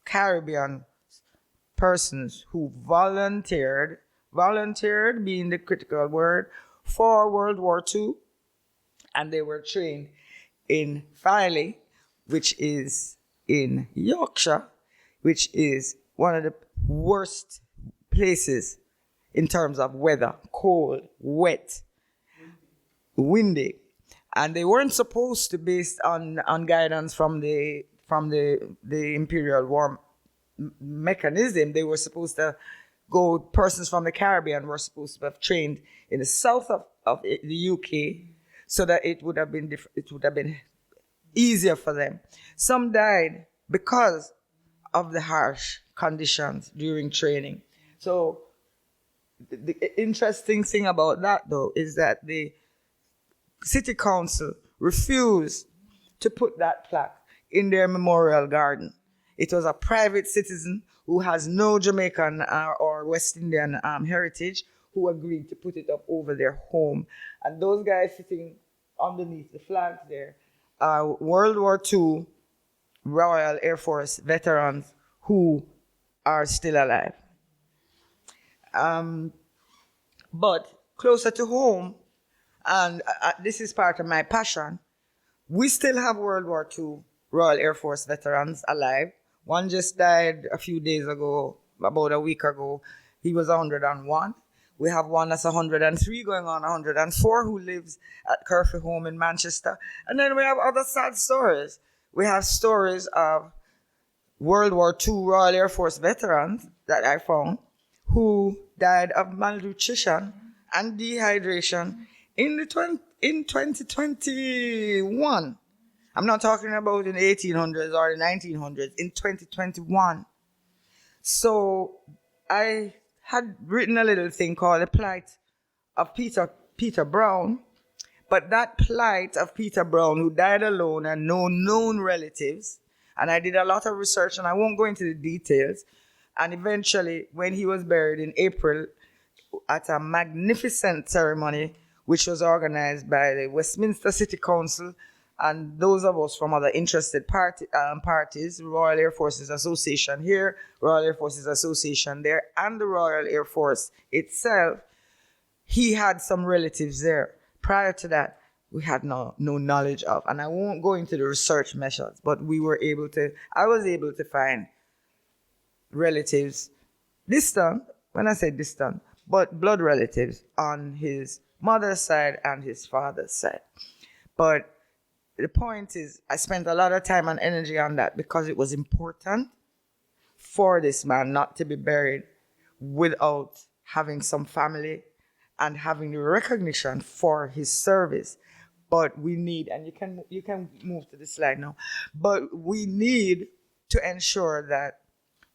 Caribbean persons who volunteered being the critical word, for World War II, and they were trained in Filey, which is in Yorkshire, which is one of the worst places in terms of weather: cold, wet, windy. And they weren't supposed to, based on guidance from the Imperial War mechanism, they were supposed to go, persons from the Caribbean were supposed to have trained in the south of the UK so that it would have been easier for them. Some died because of the harsh conditions during training. So the interesting thing about that, though, is that the City Council refused to put that plaque in their memorial garden. It was a private citizen who has no Jamaican or West Indian heritage who agreed to put it up over their home. And those guys sitting underneath the flags there are World War II Royal Air Force veterans who are still alive. But closer to home, and this is part of my passion, we still have World War II Royal Air Force veterans alive. One just died a few days ago, about a week ago, He was 101. We have one that's 103 going on 104 who lives at Curfew Home in Manchester. And then we have other sad stories. We have stories of World War II Royal Air Force veterans that I found who died of malnutrition and dehydration in 2021. I'm not talking about in the 1800s or the 1900s, in 2021. So I had written a little thing called The Plight of Peter Brown, but that plight of Peter Brown, who died alone and no known relatives, and I did a lot of research, and I won't go into the details, and eventually, when he was buried in April at a magnificent ceremony, which was organized by the Westminster City Council, and those of us from other interested parties, Royal Air Forces Association here, Royal Air Forces Association there, and the Royal Air Force itself, he had some relatives there. Prior to that, we had no knowledge of. And I won't go into the research methods, but I was able to find relatives distant, when I say distant, but blood relatives on his mother's side and his father's side. But the point is, I spent a lot of time and energy on that because it was important for this man not to be buried without having some family and having the recognition for his service. But we need, and you can move to the slide now, but we need to ensure that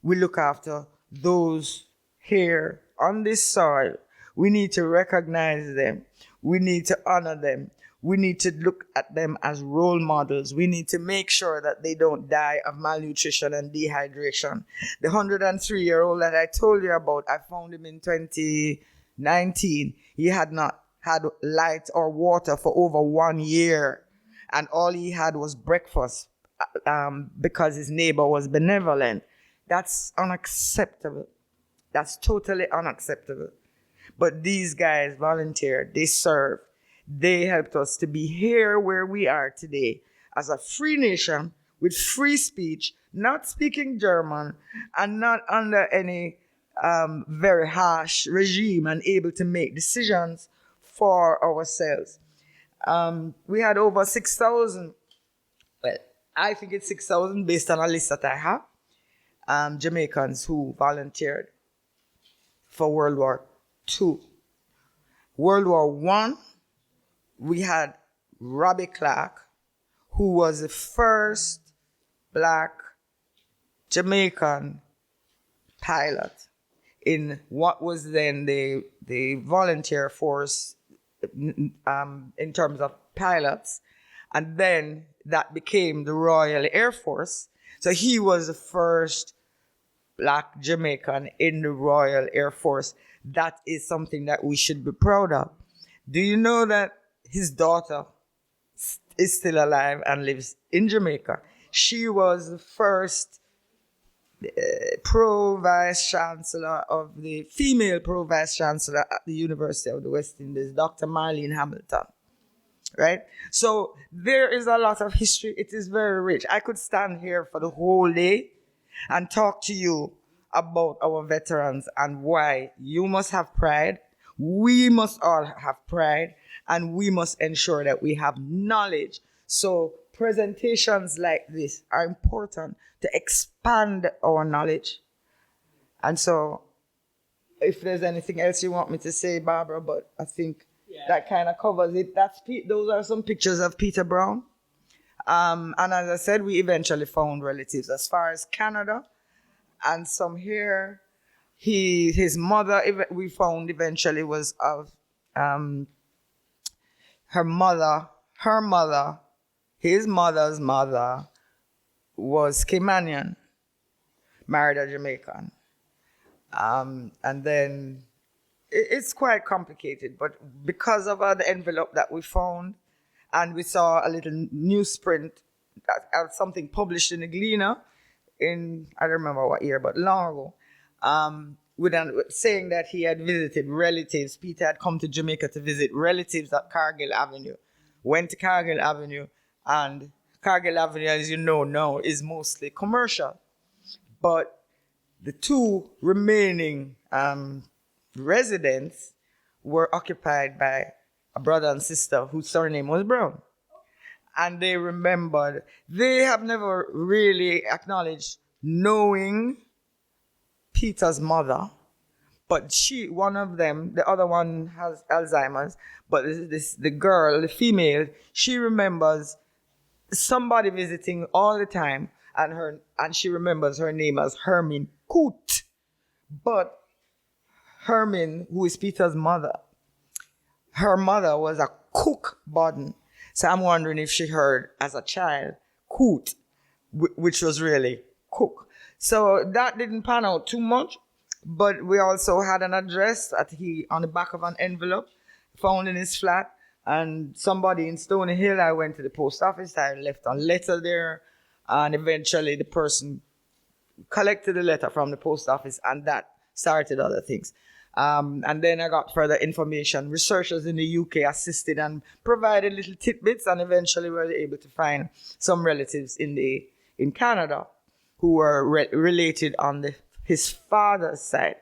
we look after those here on this soil. We need to recognize them. We need to honor them. We need to look at them as role models. We need to make sure that they don't die of malnutrition and dehydration. The 103-year-old that I told you about, I found him in 2019. He had not had light or water for over 1 year. And all he had was breakfast because his neighbor was benevolent. That's unacceptable. That's totally unacceptable. But these guys volunteered. They served. They helped us to be here where we are today as a free nation with free speech, not speaking German, and not under any very harsh regime and able to make decisions for ourselves. We had over 6,000, well, I think it's 6,000 based on a list that I have, Jamaicans who volunteered for World War II. World War I, we had Robbie Clark, who was the first black Jamaican pilot in what was then the volunteer force in terms of pilots. And then that became the Royal Air Force. So he was the first black Jamaican in the Royal Air Force. That is something that we should be proud of. Do you know that his daughter is still alive and lives in Jamaica? She was the first pro-vice chancellor of the female pro-vice chancellor at the University of the West Indies, Dr. Marlene Hamilton. Right? So there is a lot of history. It is very rich. I could stand here for the whole day and talk to you about our veterans and why you must have pride. We must all have pride, and we must ensure that we have knowledge. So presentations like this are important to expand our knowledge. And so if there's anything else you want me to say, Barbara, but I think that kind of covers it. Those are some pictures of Peter Brown. And as I said, we eventually found relatives as far as Canada, and some here. His mother, we found eventually was of her mother, his mother's mother was Caymanian, married a Jamaican. And then it's quite complicated, but because of the envelope that we found, and we saw a little newsprint, something published in the Gleaner in, I don't remember what year, but long ago, saying that he had visited relatives. Peter had come to Jamaica to visit relatives at Cargill Avenue. Went to Cargill Avenue, and Cargill Avenue, as you know now, is mostly commercial. But the two remaining residence were occupied by a brother and sister whose surname was Brown. And they remembered, they have never really acknowledged knowing Peter's mother, but one of them, the other one has Alzheimer's, but the girl, the female, she remembers somebody visiting all the time, and she remembers her name as Hermine Coot. But Hermine, who is Peter's mother, her mother was a cook button. So I'm wondering if she heard as a child Coot, which was really cook. So that didn't pan out too much, but we also had an address that he, on the back of an envelope, found in his flat. And somebody in Stony Hill, I went to the post office, I left a letter there, and eventually the person collected the letter from the post office, and that started other things. And then I got further information. Researchers in the UK assisted and provided little tidbits, and eventually we were able to find some relatives in Canada who were related on his father's side.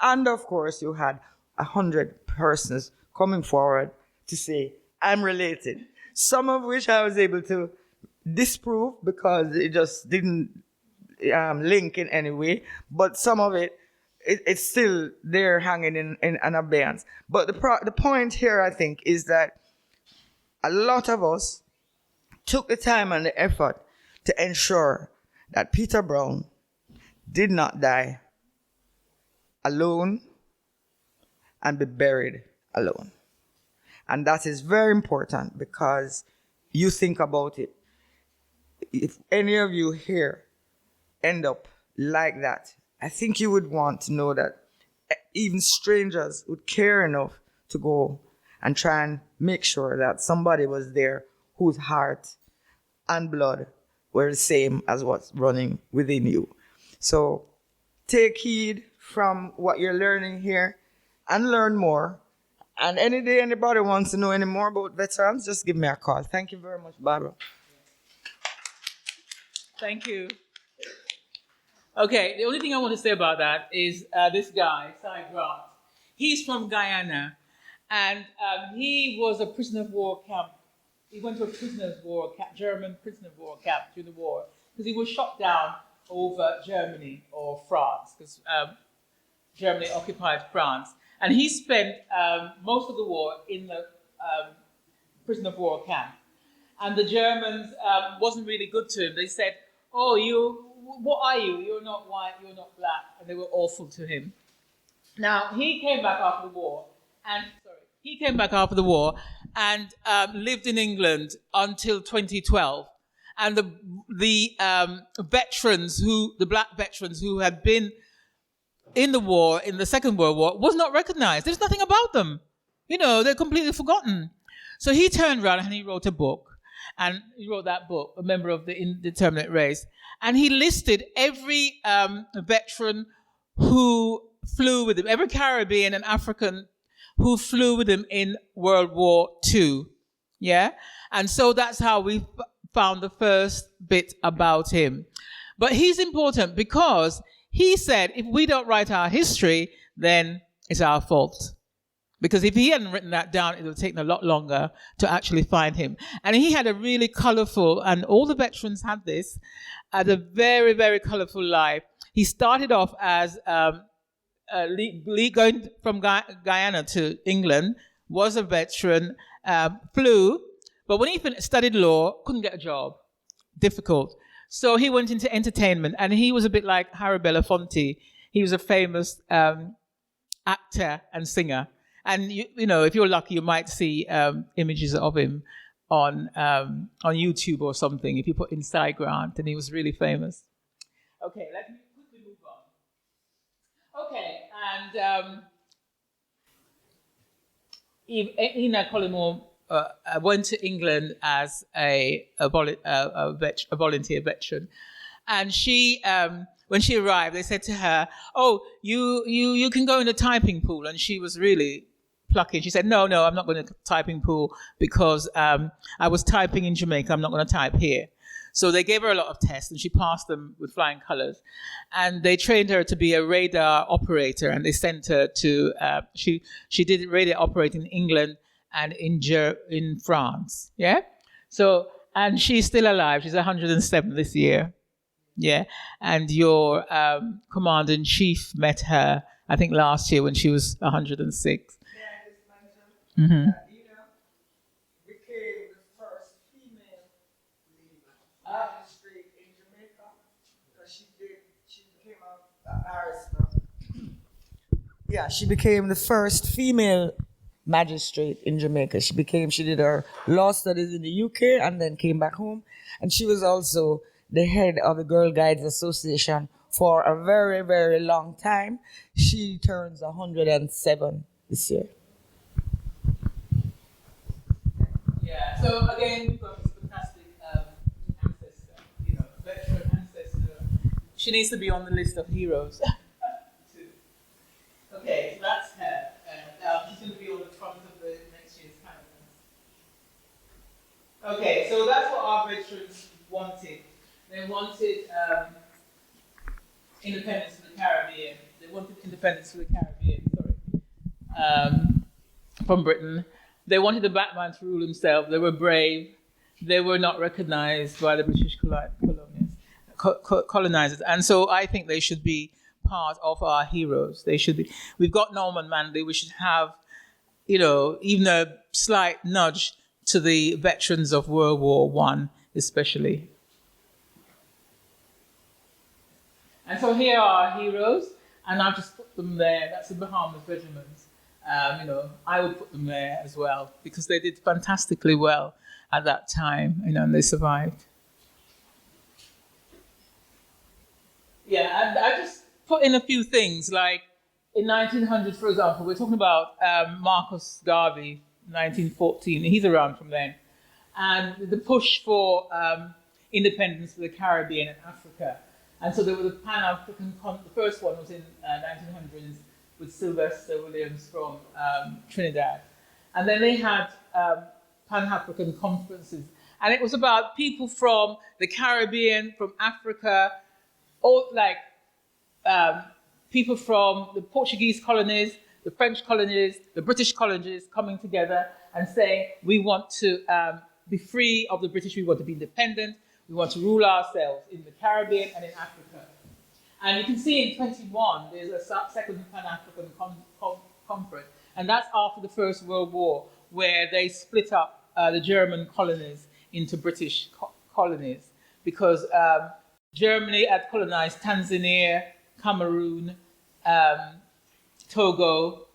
And of course, you had 100 persons coming forward to say, I'm related. Some of which I was able to disprove because it just didn't link in any way. But some of it's still there hanging in an abeyance. But the point here, I think, is that a lot of us took the time and the effort to ensure that Peter Brown did not die alone and be buried alone. And that is very important because you think about it. If any of you here end up like that, I think you would want to know that even strangers would care enough to go and try and make sure that somebody was there whose heart and blood were the same as what's running within you. So take heed from what you're learning here and learn more. And any day anybody wants to know any more about veterans, just give me a call. Thank you very much, Barbara. Thank you. Okay, the only thing I want to say about that is this guy, Cy Grant. He's from Guyana, and he was a prisoner of war camp. He went to a German prisoner of war camp during the war, because he was shot down over Germany or France, because Germany occupied France. And he spent most of the war in the prisoner of war camp. And the Germans wasn't really good to him. They said, oh, what are you? You're not white, you're not black. And they were awful to him. Now, he came back after the war and lived in England until 2012. And the black veterans who had been in the war, in the Second World War, was not recognized. There's nothing about them. They're completely forgotten. So he turned around and he wrote a book. And he wrote that book, A Member of the Indeterminate Race. And he listed every veteran who flew with him, every Caribbean and African who flew with him in World War II. Yeah? And so that's how we found the first bit about him. But he's important because he said, if we don't write our history, then it's our fault. Because if he hadn't written that down, it would have taken a lot longer to actually find him. And he had a really colorful, and all the veterans had this, had a very, very colorful life. He started off as going from Guyana to England, was a veteran, flew, but when he studied law, couldn't get a job. Difficult. So he went into entertainment, and he was a bit like Harry Belafonte. He was a famous actor and singer. And if you're lucky, you might see images of him on YouTube or something. If you put in Cy Grant, and he was really famous. Okay, let me quickly move on. Okay, and Ina Collymore went to England as a volunteer veteran, and she. When she arrived, they said to her, "Oh, you can go in the typing pool," and she was really plucky. She said, no, I'm not going to typing pool because I was typing in Jamaica. I'm not going to type here. So they gave her a lot of tests, and she passed them with flying colors. And they trained her to be a radar operator, and they sent her to she did radar operating in England and in France. Yeah. So, and she's still alive. She's 107 this year. Yeah. And your commander in chief met her, I think, last year when she was 106. Mm-hmm. Became the first female magistrate in Jamaica because she became a barrister. Yeah, she became the first female magistrate in Jamaica. She did her law studies in the UK and then came back home. And she was also the head of the Girl Guides Association for a very, very long time. She turns 107 this year. Yeah, so again, we've got this fantastic ancestor, veteran ancestor. She needs to be on the list of heroes. Too. Okay, so that's her. And she's going to be on the front of the next year's calendar. Okay, so that's what our veterans wanted. They wanted independence for the Caribbean. They wanted independence for the Caribbean, from Britain. They wanted the black man to rule himself. They were brave. They were not recognized by the British colonizers. And so I think they should be part of our heroes. They should be. We've got Norman Manley. We should have, even a slight nudge to the veterans of World War I, especially. And so here are our heroes, and I've just put them there. That's the Bahamas Regiment. I would put them there as well because they did fantastically well at that time, and they survived. Yeah, and I just put in a few things, like in 1900, for example, we're talking about Marcus Garvey, 1914. He's around from then. And the push for independence for the Caribbean and Africa. And so there was a Pan-African, the first one was in 1900s, with Sylvester Williams from Trinidad. And then they had Pan-African conferences. And it was about people from the Caribbean, from Africa, people from the Portuguese colonies, the French colonies, the British colonies coming together and saying, we want to be free of the British, we want to be independent, we want to rule ourselves in the Caribbean and in Africa. And you can see in 21, there's a second Pan-African conference. And that's after the First World War, where they split up the German colonies into British colonies. Because Germany had colonized Tanzania, Cameroon, Togo,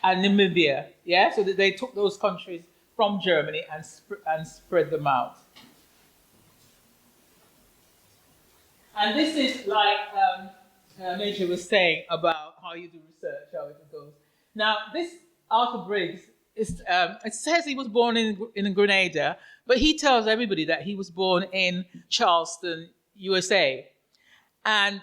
and Namibia. Yeah, so that they took those countries from Germany and spread them out. And this is like Major was saying about how you do research, how it goes. Now, this Arthur Briggs, it says he was born in Grenada, but he tells everybody that he was born in Charleston, USA. And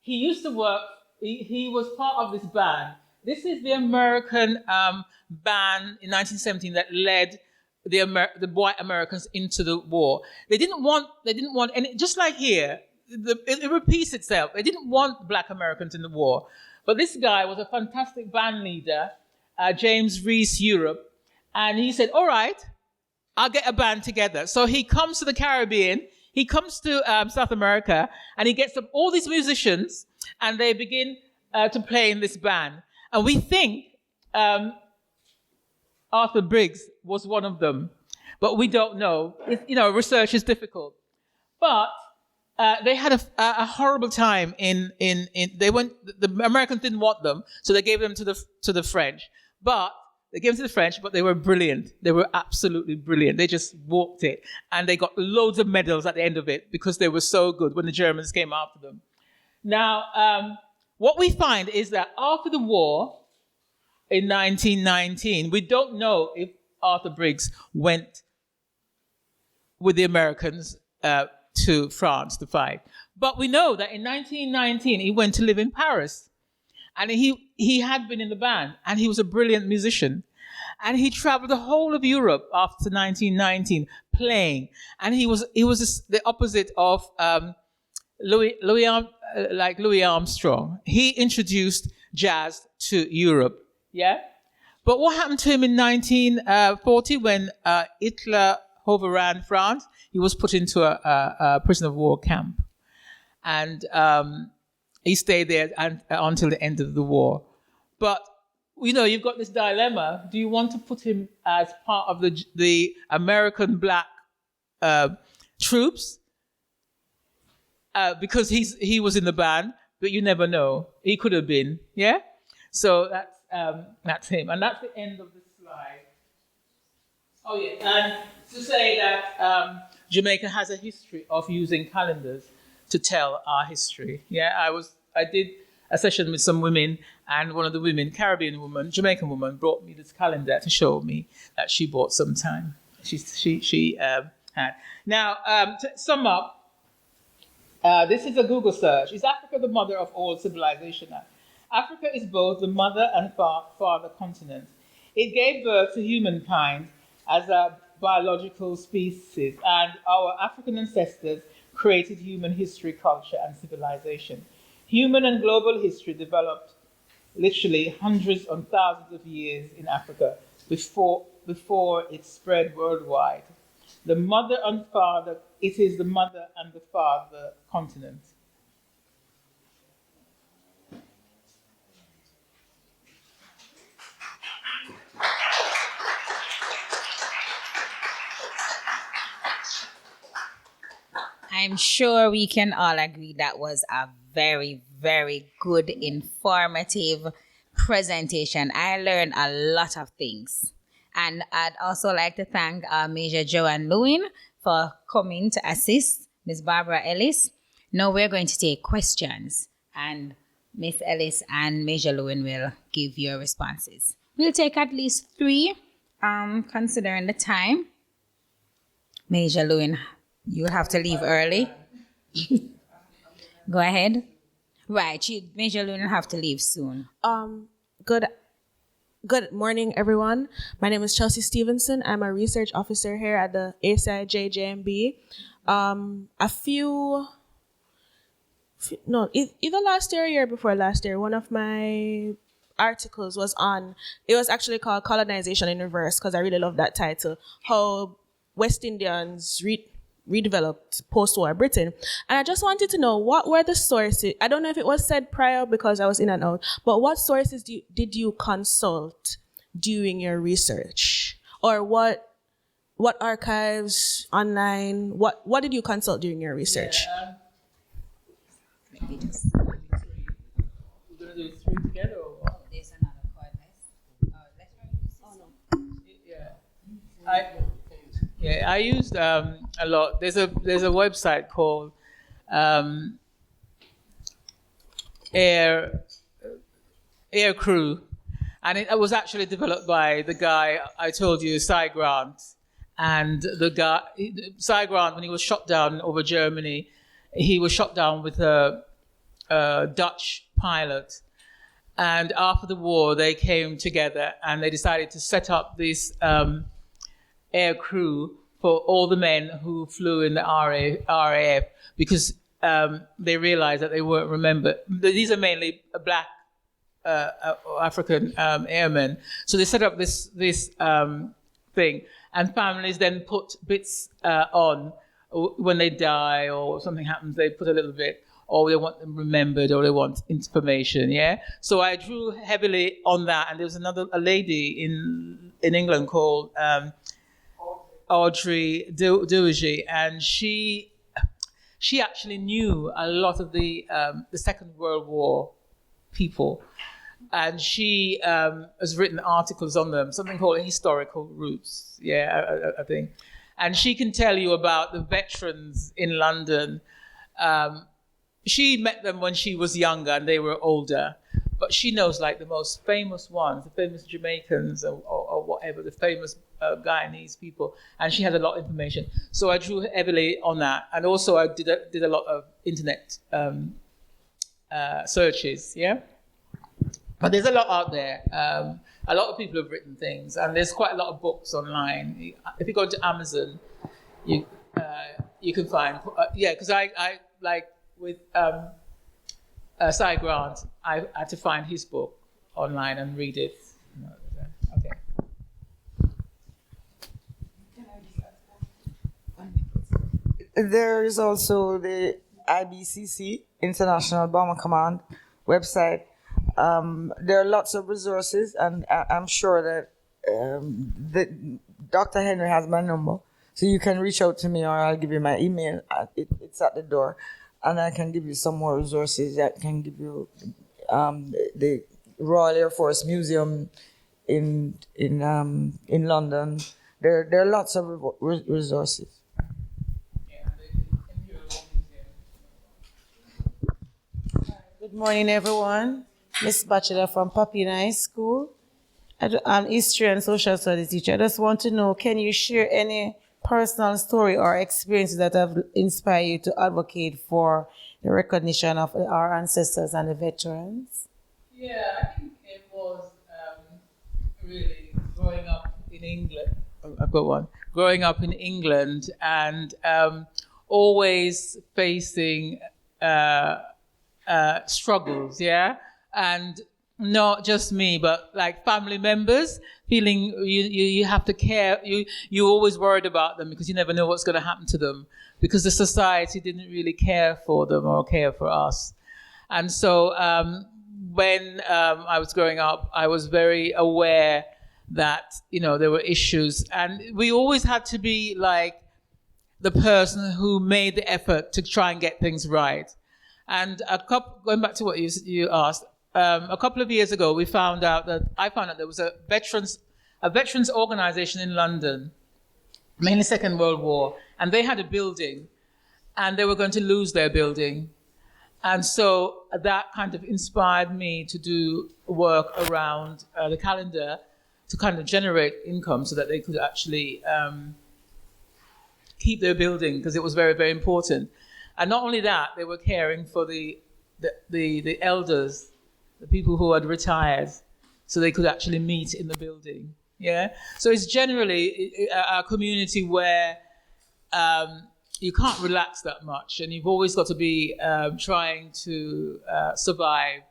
he used to work, he was part of this band. This is the American band in 1917 that led the white Americans into the war. They didn't want any, just like here, it repeats itself. They didn't want black Americans in the war. But this guy was a fantastic band leader, James Reese Europe, and he said, all right, I'll get a band together. So he comes to the Caribbean, he comes to South America, and he gets all these musicians, and they begin to play in this band. And we think Arthur Briggs was one of them, but we don't know. Research is difficult. But they had a horrible time the Americans didn't want them, so they gave them to the French. But they gave them to the French, but they were brilliant. They were absolutely brilliant. They just walked it, and they got loads of medals at the end of it because they were so good when the Germans came after them. Now, what we find is that after the war in 1919, we don't know if Arthur Briggs went with the Americans to France to fight. But we know that in 1919, he went to live in Paris. And he had been in the band, and he was a brilliant musician. And he traveled the whole of Europe after 1919 playing. And he was the opposite of Louis Armstrong. He introduced jazz to Europe. Yeah. But what happened to him in 1940 when Hitler overran France? He was put into a prisoner of war camp. And he stayed there until the end of the war. But, you've got this dilemma. Do you want to put him as part of the American black troops? Because he was in the band, but you never know. He could have been, yeah? So that's him. And that's the end of the slide. Oh, yeah. And to say that Jamaica has a history of using calendars to tell our history. Yeah, I did a session with some women, and one of the women, Caribbean woman, Jamaican woman, brought me this calendar to show me that she bought some time. She had. Now, to sum up, this is a Google search. Is Africa the mother of all civilization? Africa is both the mother and father continent. It gave birth to humankind as a biological species, and our African ancestors created human history, culture, and civilization. Human and global history developed literally hundreds and thousands of years in Africa before it spread worldwide. The mother and father, it is the mother and the father continent. I'm sure we can all agree that was a very, very good, informative presentation. I learned a lot of things. And I'd also like to thank Major Joanne Lewin for coming to assist Ms. Barbara Ellis. Now we're going to take questions, and Ms. Ellis and Major Lewin will give your responses. We'll take at least 3, considering the time. Major Lewin, you'll have to leave early. Go ahead. Right, Major Lewin will have to leave soon. Good morning, everyone. My name is Chelsea Stevenson. I'm a research officer here at the ACIJ JMB. Either last year or year before last year, one of my articles was it was actually called Colonization in Reverse, because I really love that title, how West Indians redeveloped post-war Britain. And I just wanted to know, what were the sources? I don't know if it was said prior because I was in and out, but what sources did you consult during your research? Or what archives online, what did you consult during your research? Yeah, we're going to do 3 together or what? There's another card. Let's try to Yeah, I used a lot. There's a website called Air Crew, and it was actually developed by the guy I told you, Cy Grant. And Cy Grant, when he was shot down over Germany, he was shot down with a Dutch pilot. And after the war, they came together and they decided to set up this air crew for all the men who flew in the RAF, because they realized that they weren't remembered. These are mainly black African airmen. So they set up this thing, and families then put bits on when they die or something happens. They put a little bit, or they want them remembered, or they want information. Yeah. So I drew heavily on that, and there was a lady in England called Audrey Dougie, and she actually knew a lot of the Second World War people, and she has written articles on them, something called Historical Roots, I think. And she can tell you about the veterans in London. She met them when she was younger and they were older, but she knows like the most famous ones, the famous Jamaicans or whatever, the famous Guyanese people, and she had a lot of information. So I drew heavily on that, and also I did a lot of internet searches. Yeah. But there's a lot out there. A lot of people have written things, and there's quite a lot of books online. If you go to Amazon, you can find because I like with Cy Grant, I had to find his book online and read it. Okay. There is also the IBCC, International Bomber Command website. There are lots of resources, and I'm sure that Dr. Henry has my number, so you can reach out to me, or I'll give you my email. It's at the door, and I can give you some more resources. I can give you the Royal Air Force Museum in London. There are lots of resources. Good morning, everyone. Miss Bachelor from Papina High School. I'm history and social studies teacher. I just want to know, can you share any personal story or experiences that have inspired you to advocate for the recognition of our ancestors and the veterans? Yeah, I think it was really growing up in England. I've got one. Growing up in England and always facing struggles, yeah? And not just me, but like family members, feeling you have to care. You're always worried about them because you never know what's going to happen to them because the society didn't really care for them or care for us. And so when I was growing up, I was very aware that, there were issues. And we always had to be like the person who made the effort to try and get things right. And going back to what you asked, a couple of years ago, I found out there was a veterans organization in London, mainly Second World War, and they had a building, and they were going to lose their building. And so that kind of inspired me to do work around the calendar to kind of generate income so that they could actually keep their building, because it was very, very important. And not only that, they were caring for the elders, the people who had retired, so they could actually meet in the building. Yeah. So it's generally a community where you can't relax that much, and you've always got to be trying to survive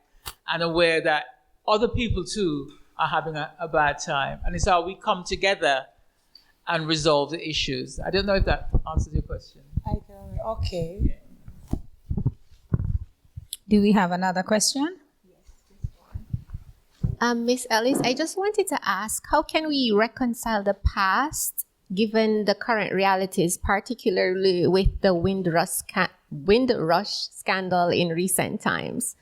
and aware that other people too are having a bad time. And it's how we come together and resolve the issues. I don't know if that answers your question. Okay. Do we have another question? Miss Ellis, I just wanted to ask, how can we reconcile the past given the current realities, particularly with the Windrush scandal in recent times?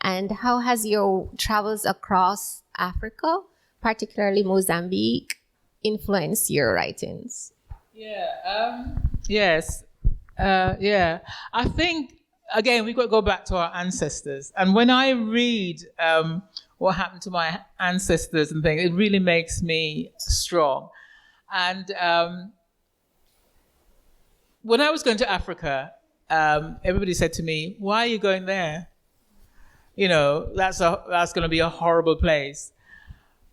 And how has your travels across Africa, particularly Mozambique, influenced your writings? Yes. I think, again, we've got to go back to our ancestors. And when I read what happened to my ancestors and things, it really makes me strong. And when I was going to Africa, everybody said to me, "Why are you going there? That's going to be a horrible place."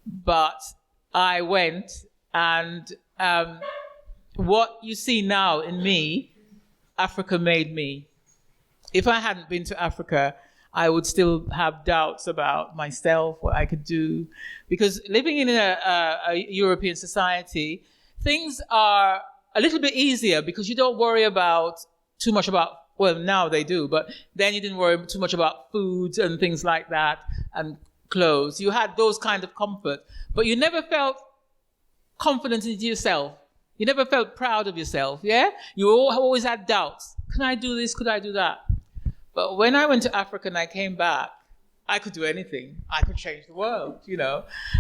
But I went, and what you see now in me, Africa made me. If I hadn't been to Africa, I would still have doubts about myself, what I could do. Because living in a European society, things are a little bit easier because you don't worry too much about, well, now they do, but then you didn't worry too much about foods and things like that and clothes. You had those kind of comfort, but you never felt confident in yourself. You never felt proud of yourself, yeah? You always had doubts. Can I do this? Could I do that? But when I went to Africa and I came back, I could do anything. I could change the world,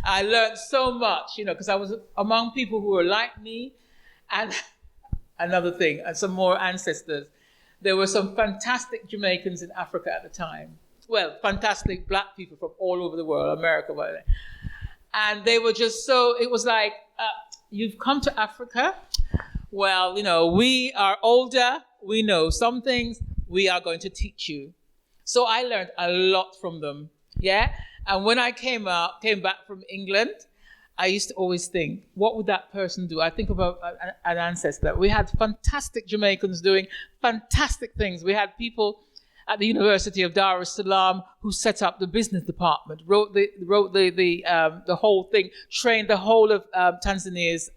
I learned so much, because I was among people who were like me. And another thing, and some more ancestors. There were some fantastic Jamaicans in Africa at the time. Well, fantastic black people from all over the world, America, whatever. And they were just it was like, you've come to Africa? Well, we are older, we know some things, we are going to teach you. So I learned a lot from them, yeah? And when I came back from England, I used to always think, what would that person do? I think about an ancestor. We had fantastic Jamaicans doing fantastic things. We had people at the University of Dar es Salaam who set up the business department, wrote the whole thing, trained the whole of Tanzania's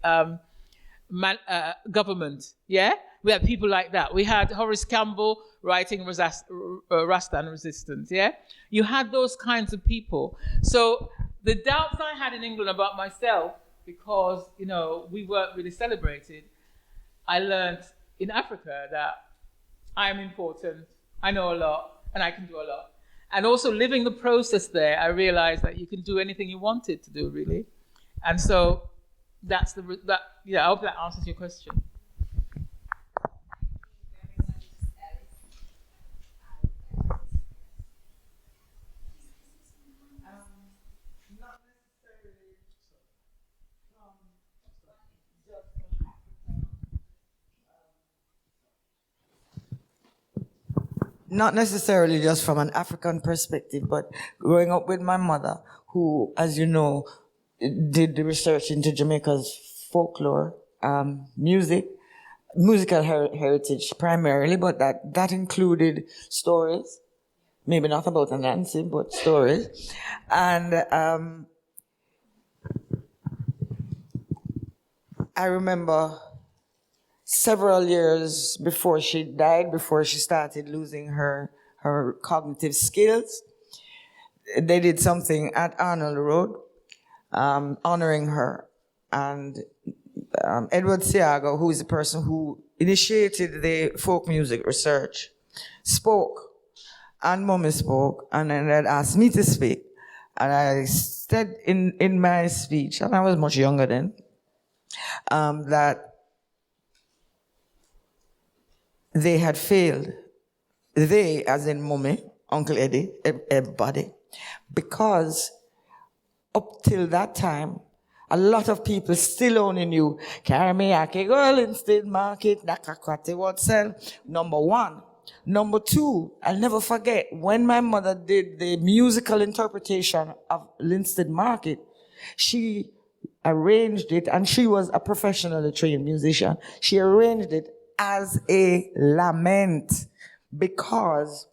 government. Yeah, we had people like that. We had Horace Campbell writing Rastan Resistance. Yeah, you had those kinds of people. So the doubts I had in England about myself, because we weren't really celebrated, I learned in Africa that I am important, I know a lot, and I can do a lot. And also living the process there, I realized that you can do anything you wanted to do, really. And so I hope that answers your question. Not necessarily just from an African perspective, but growing up with my mother, who, as you know, did the research into Jamaica's folklore, musical heritage primarily, but that included stories, maybe not about Nancy, but stories. And I remember several years before she died, before she started losing her cognitive skills, they did something at Arnold Road, honoring her. And Edward Siago, who is the person who initiated the folk music research, spoke, and Mommy spoke, and then had asked me to speak. And I said in my speech, and I was much younger then, that they had failed. They, as in Mommy, Uncle Eddie, everybody, because up till that time, a lot of people still only knew carry me a girl instead market, nakakwate what sell. Number one. Number two, I'll never forget when my mother did the musical interpretation of Linstead Market, she arranged it, and she was a professionally trained musician. She arranged it as a lament, because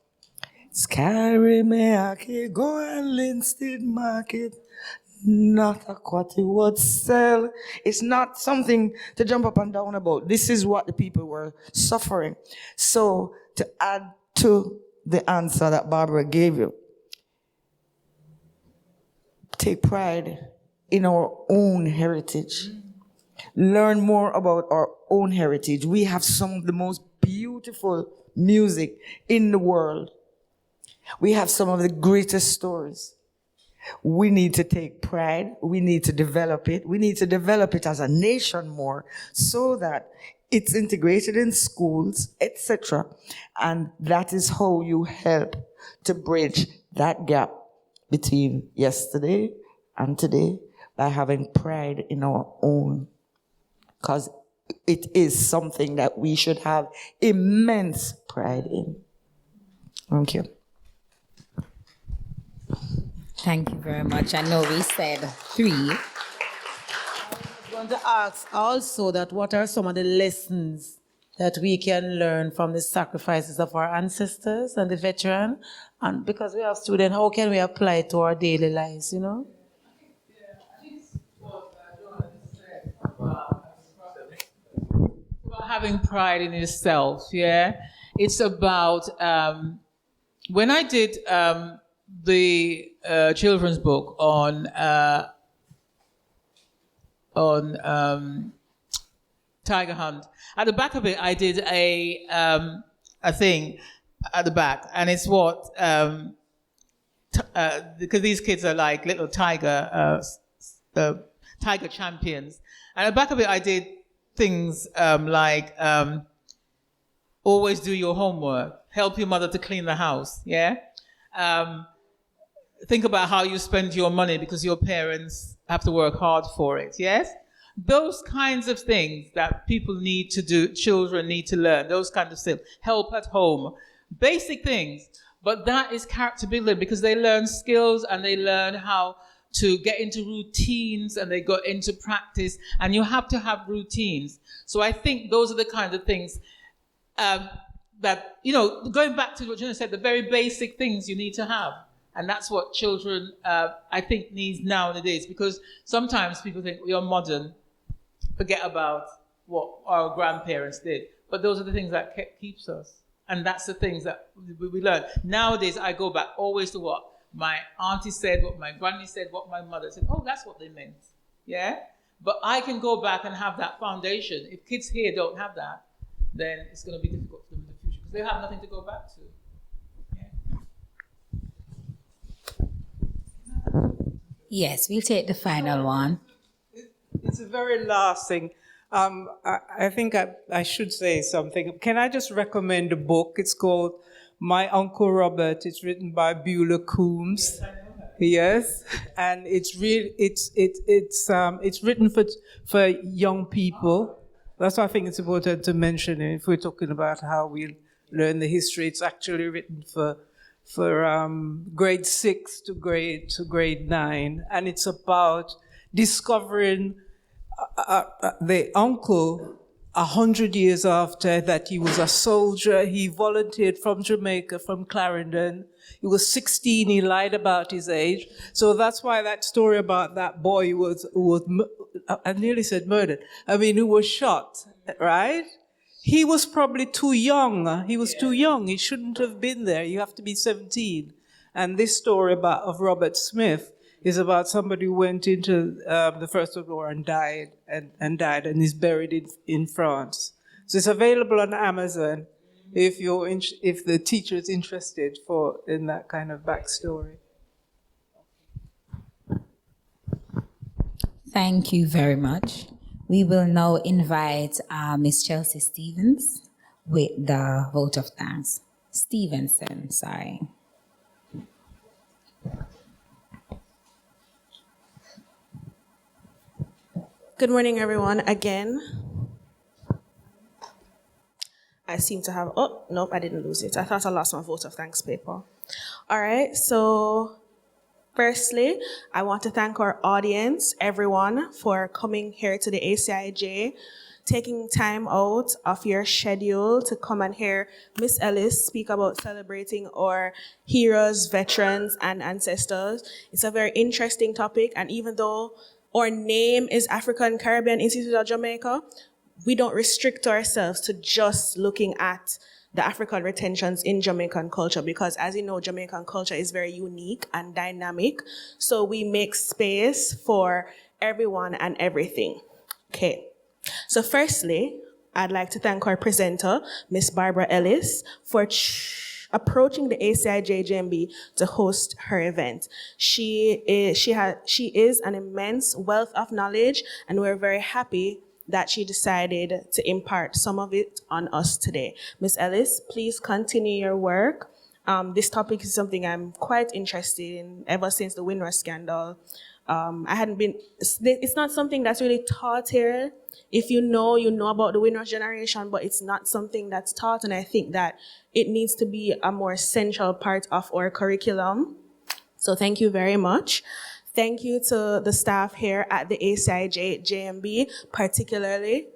it's carry me a go and Linstead Market, not a quality would sell. It's not something to jump up and down about. This is what the people were suffering. So to add to the answer that Barbara gave you, take pride in our own heritage. Learn more about our own heritage. We have some of the most beautiful music in the world. We have some of the greatest stories. We need to take pride. We need to develop it. We need to develop it as a nation more so that it's integrated in schools, etc. And that is how you help to bridge that gap between yesterday and today, by having pride in our own. Because it is something that we should have immense pride in. Thank you. Thank you very much. I know we said 3. I was going to ask also that what are some of the lessons that we can learn from the sacrifices of our ancestors and the veteran? And because we have students, how can we apply it to our daily lives, you know? I think what Joanna said about having pride in yourself, yeah? It's about, when I did the children's book on Tiger Hunt, at the back of it, I did a thing at the back, and it's what because these kids are like little tiger champions, and at the back of it, I did things like always do your homework, help your mother to clean the house, yeah. Think about how you spend your money because your parents have to work hard for it, yes? Those kinds of things that people need to do, children need to learn, those kinds of things. Help at home, basic things. But that is character building because they learn skills and they learn how to get into routines and they got into practice. And you have to have routines. So I think those are the kinds of things that, going back to what Jenna said, the very basic things you need to have. And that's what children, I think, need nowadays. Because sometimes people think we are modern, forget about what our grandparents did. But those are the things that keeps us. And that's the things that we learn. Nowadays, I go back always to what my auntie said, what my granny said, what my mother said. Oh, that's what they meant. Yeah? But I can go back and have that foundation. If kids here don't have that, then it's going to be difficult for them in the future because they have nothing to go back to. Yeah? Yes, we'll take the final one. It's the very last thing. I think I should say something. Can I just recommend a book? It's called My Uncle Robert. It's written by Beulah Coombs. Yes, and it's written for young people. That's why I think it's important to mention it. If we're talking about how we learn the history, it's actually written for grade 6 to grade 9, and it's about discovering the uncle 100 years after that he was a soldier. He volunteered from Jamaica, from Clarendon. He was 16. He lied about his age. So that's why that story about that boy who was I nearly said murdered. I mean, who was shot, right? He was probably too young. He was too young. He shouldn't have been there. You have to be 17. And this story of Robert Smith is about somebody who went into the First World War and died and is buried in France. So it's available on Amazon if the teacher is interested in that kind of backstory. Thank you very much. We will now invite Miss Chelsea Stevens with the vote of thanks. Stevenson, sorry. Good morning, everyone. Again, I seem to have, oh, nope, I didn't lose it. I thought I lost my vote of thanks paper. All right, so firstly, I want to thank our audience, everyone, for coming here to the ACIJ, taking time out of your schedule to come and hear Miss Ellis speak about celebrating our heroes, veterans, and ancestors. It's a very interesting topic, and even though our name is African Caribbean Institute of Jamaica, we don't restrict ourselves to just looking at the African retentions in Jamaican culture because, as you know, Jamaican culture is very unique and dynamic. So we make space for everyone and everything. Okay. So firstly, I'd like to thank our presenter, Miss Barbra Ellis, for approaching the ACIJ JMB to host her event. She is an immense wealth of knowledge, and we're very happy that she decided to impart some of it on us today. Ms. Ellis, please continue your work. This topic is something I'm quite interested in ever since the Windrush scandal. It's not something that's really taught here. If you know about the Windrush generation, but it's not something that's taught, and I think that it needs to be a more central part of our curriculum. So thank you very much. Thank you to the staff here at the ACIJ JMB, particularly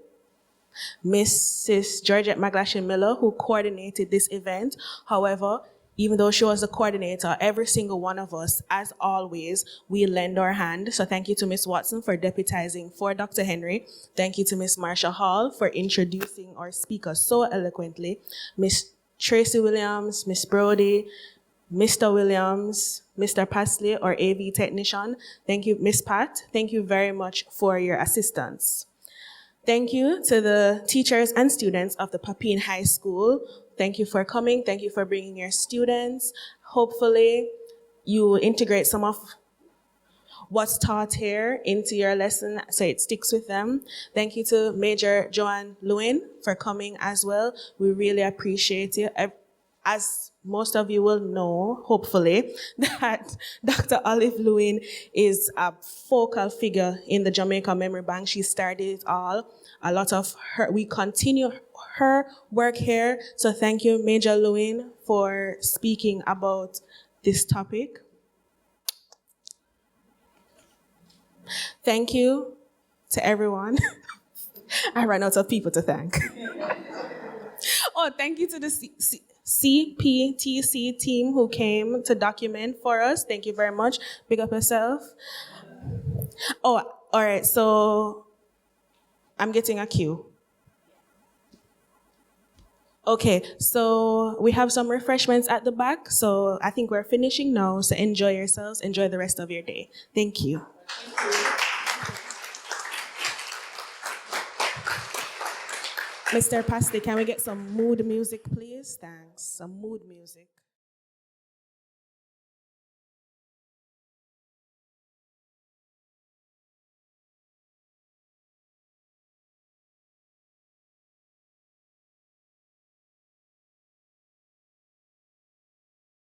Mrs. Georgette McGlashan-Miller, who coordinated this event. However, even though she was the coordinator, every single one of us, as always, we lend our hand. So thank you to Ms. Watson for deputizing for Dr. Henry. Thank you to Ms. Marsha Hall for introducing our speaker so eloquently. Ms. Tracy Williams, Ms. Brody, Mr. Williams, Mr. Pasley, our AV technician. Thank you, Ms. Pat. Thank you very much for your assistance. Thank you to the teachers and students of the Papine High School. Thank you for coming. Thank you for bringing your students. Hopefully, you integrate some of what's taught here into your lesson so it sticks with them. Thank you to Major Joanne Lewin for coming as well. We really appreciate you. as most of you will know, hopefully, that Dr. Olive Lewin is a focal figure in the Jamaica Memory Bank. She started it all. A lot of her, we continue her work here. So thank you, Major Lewin, for speaking about this topic. Thank you to everyone. I ran out of people to thank. Oh, thank you to the CPTC team who came to document for us. Thank you very much. Big up yourself. Oh, all right. So I'm getting a cue. Okay, so we have some refreshments at the back. So I think we're finishing now. So enjoy yourselves. Enjoy the rest of your day. Thank you. Mr. Pasty, can we get some mood music, please? Thanks. Some mood music.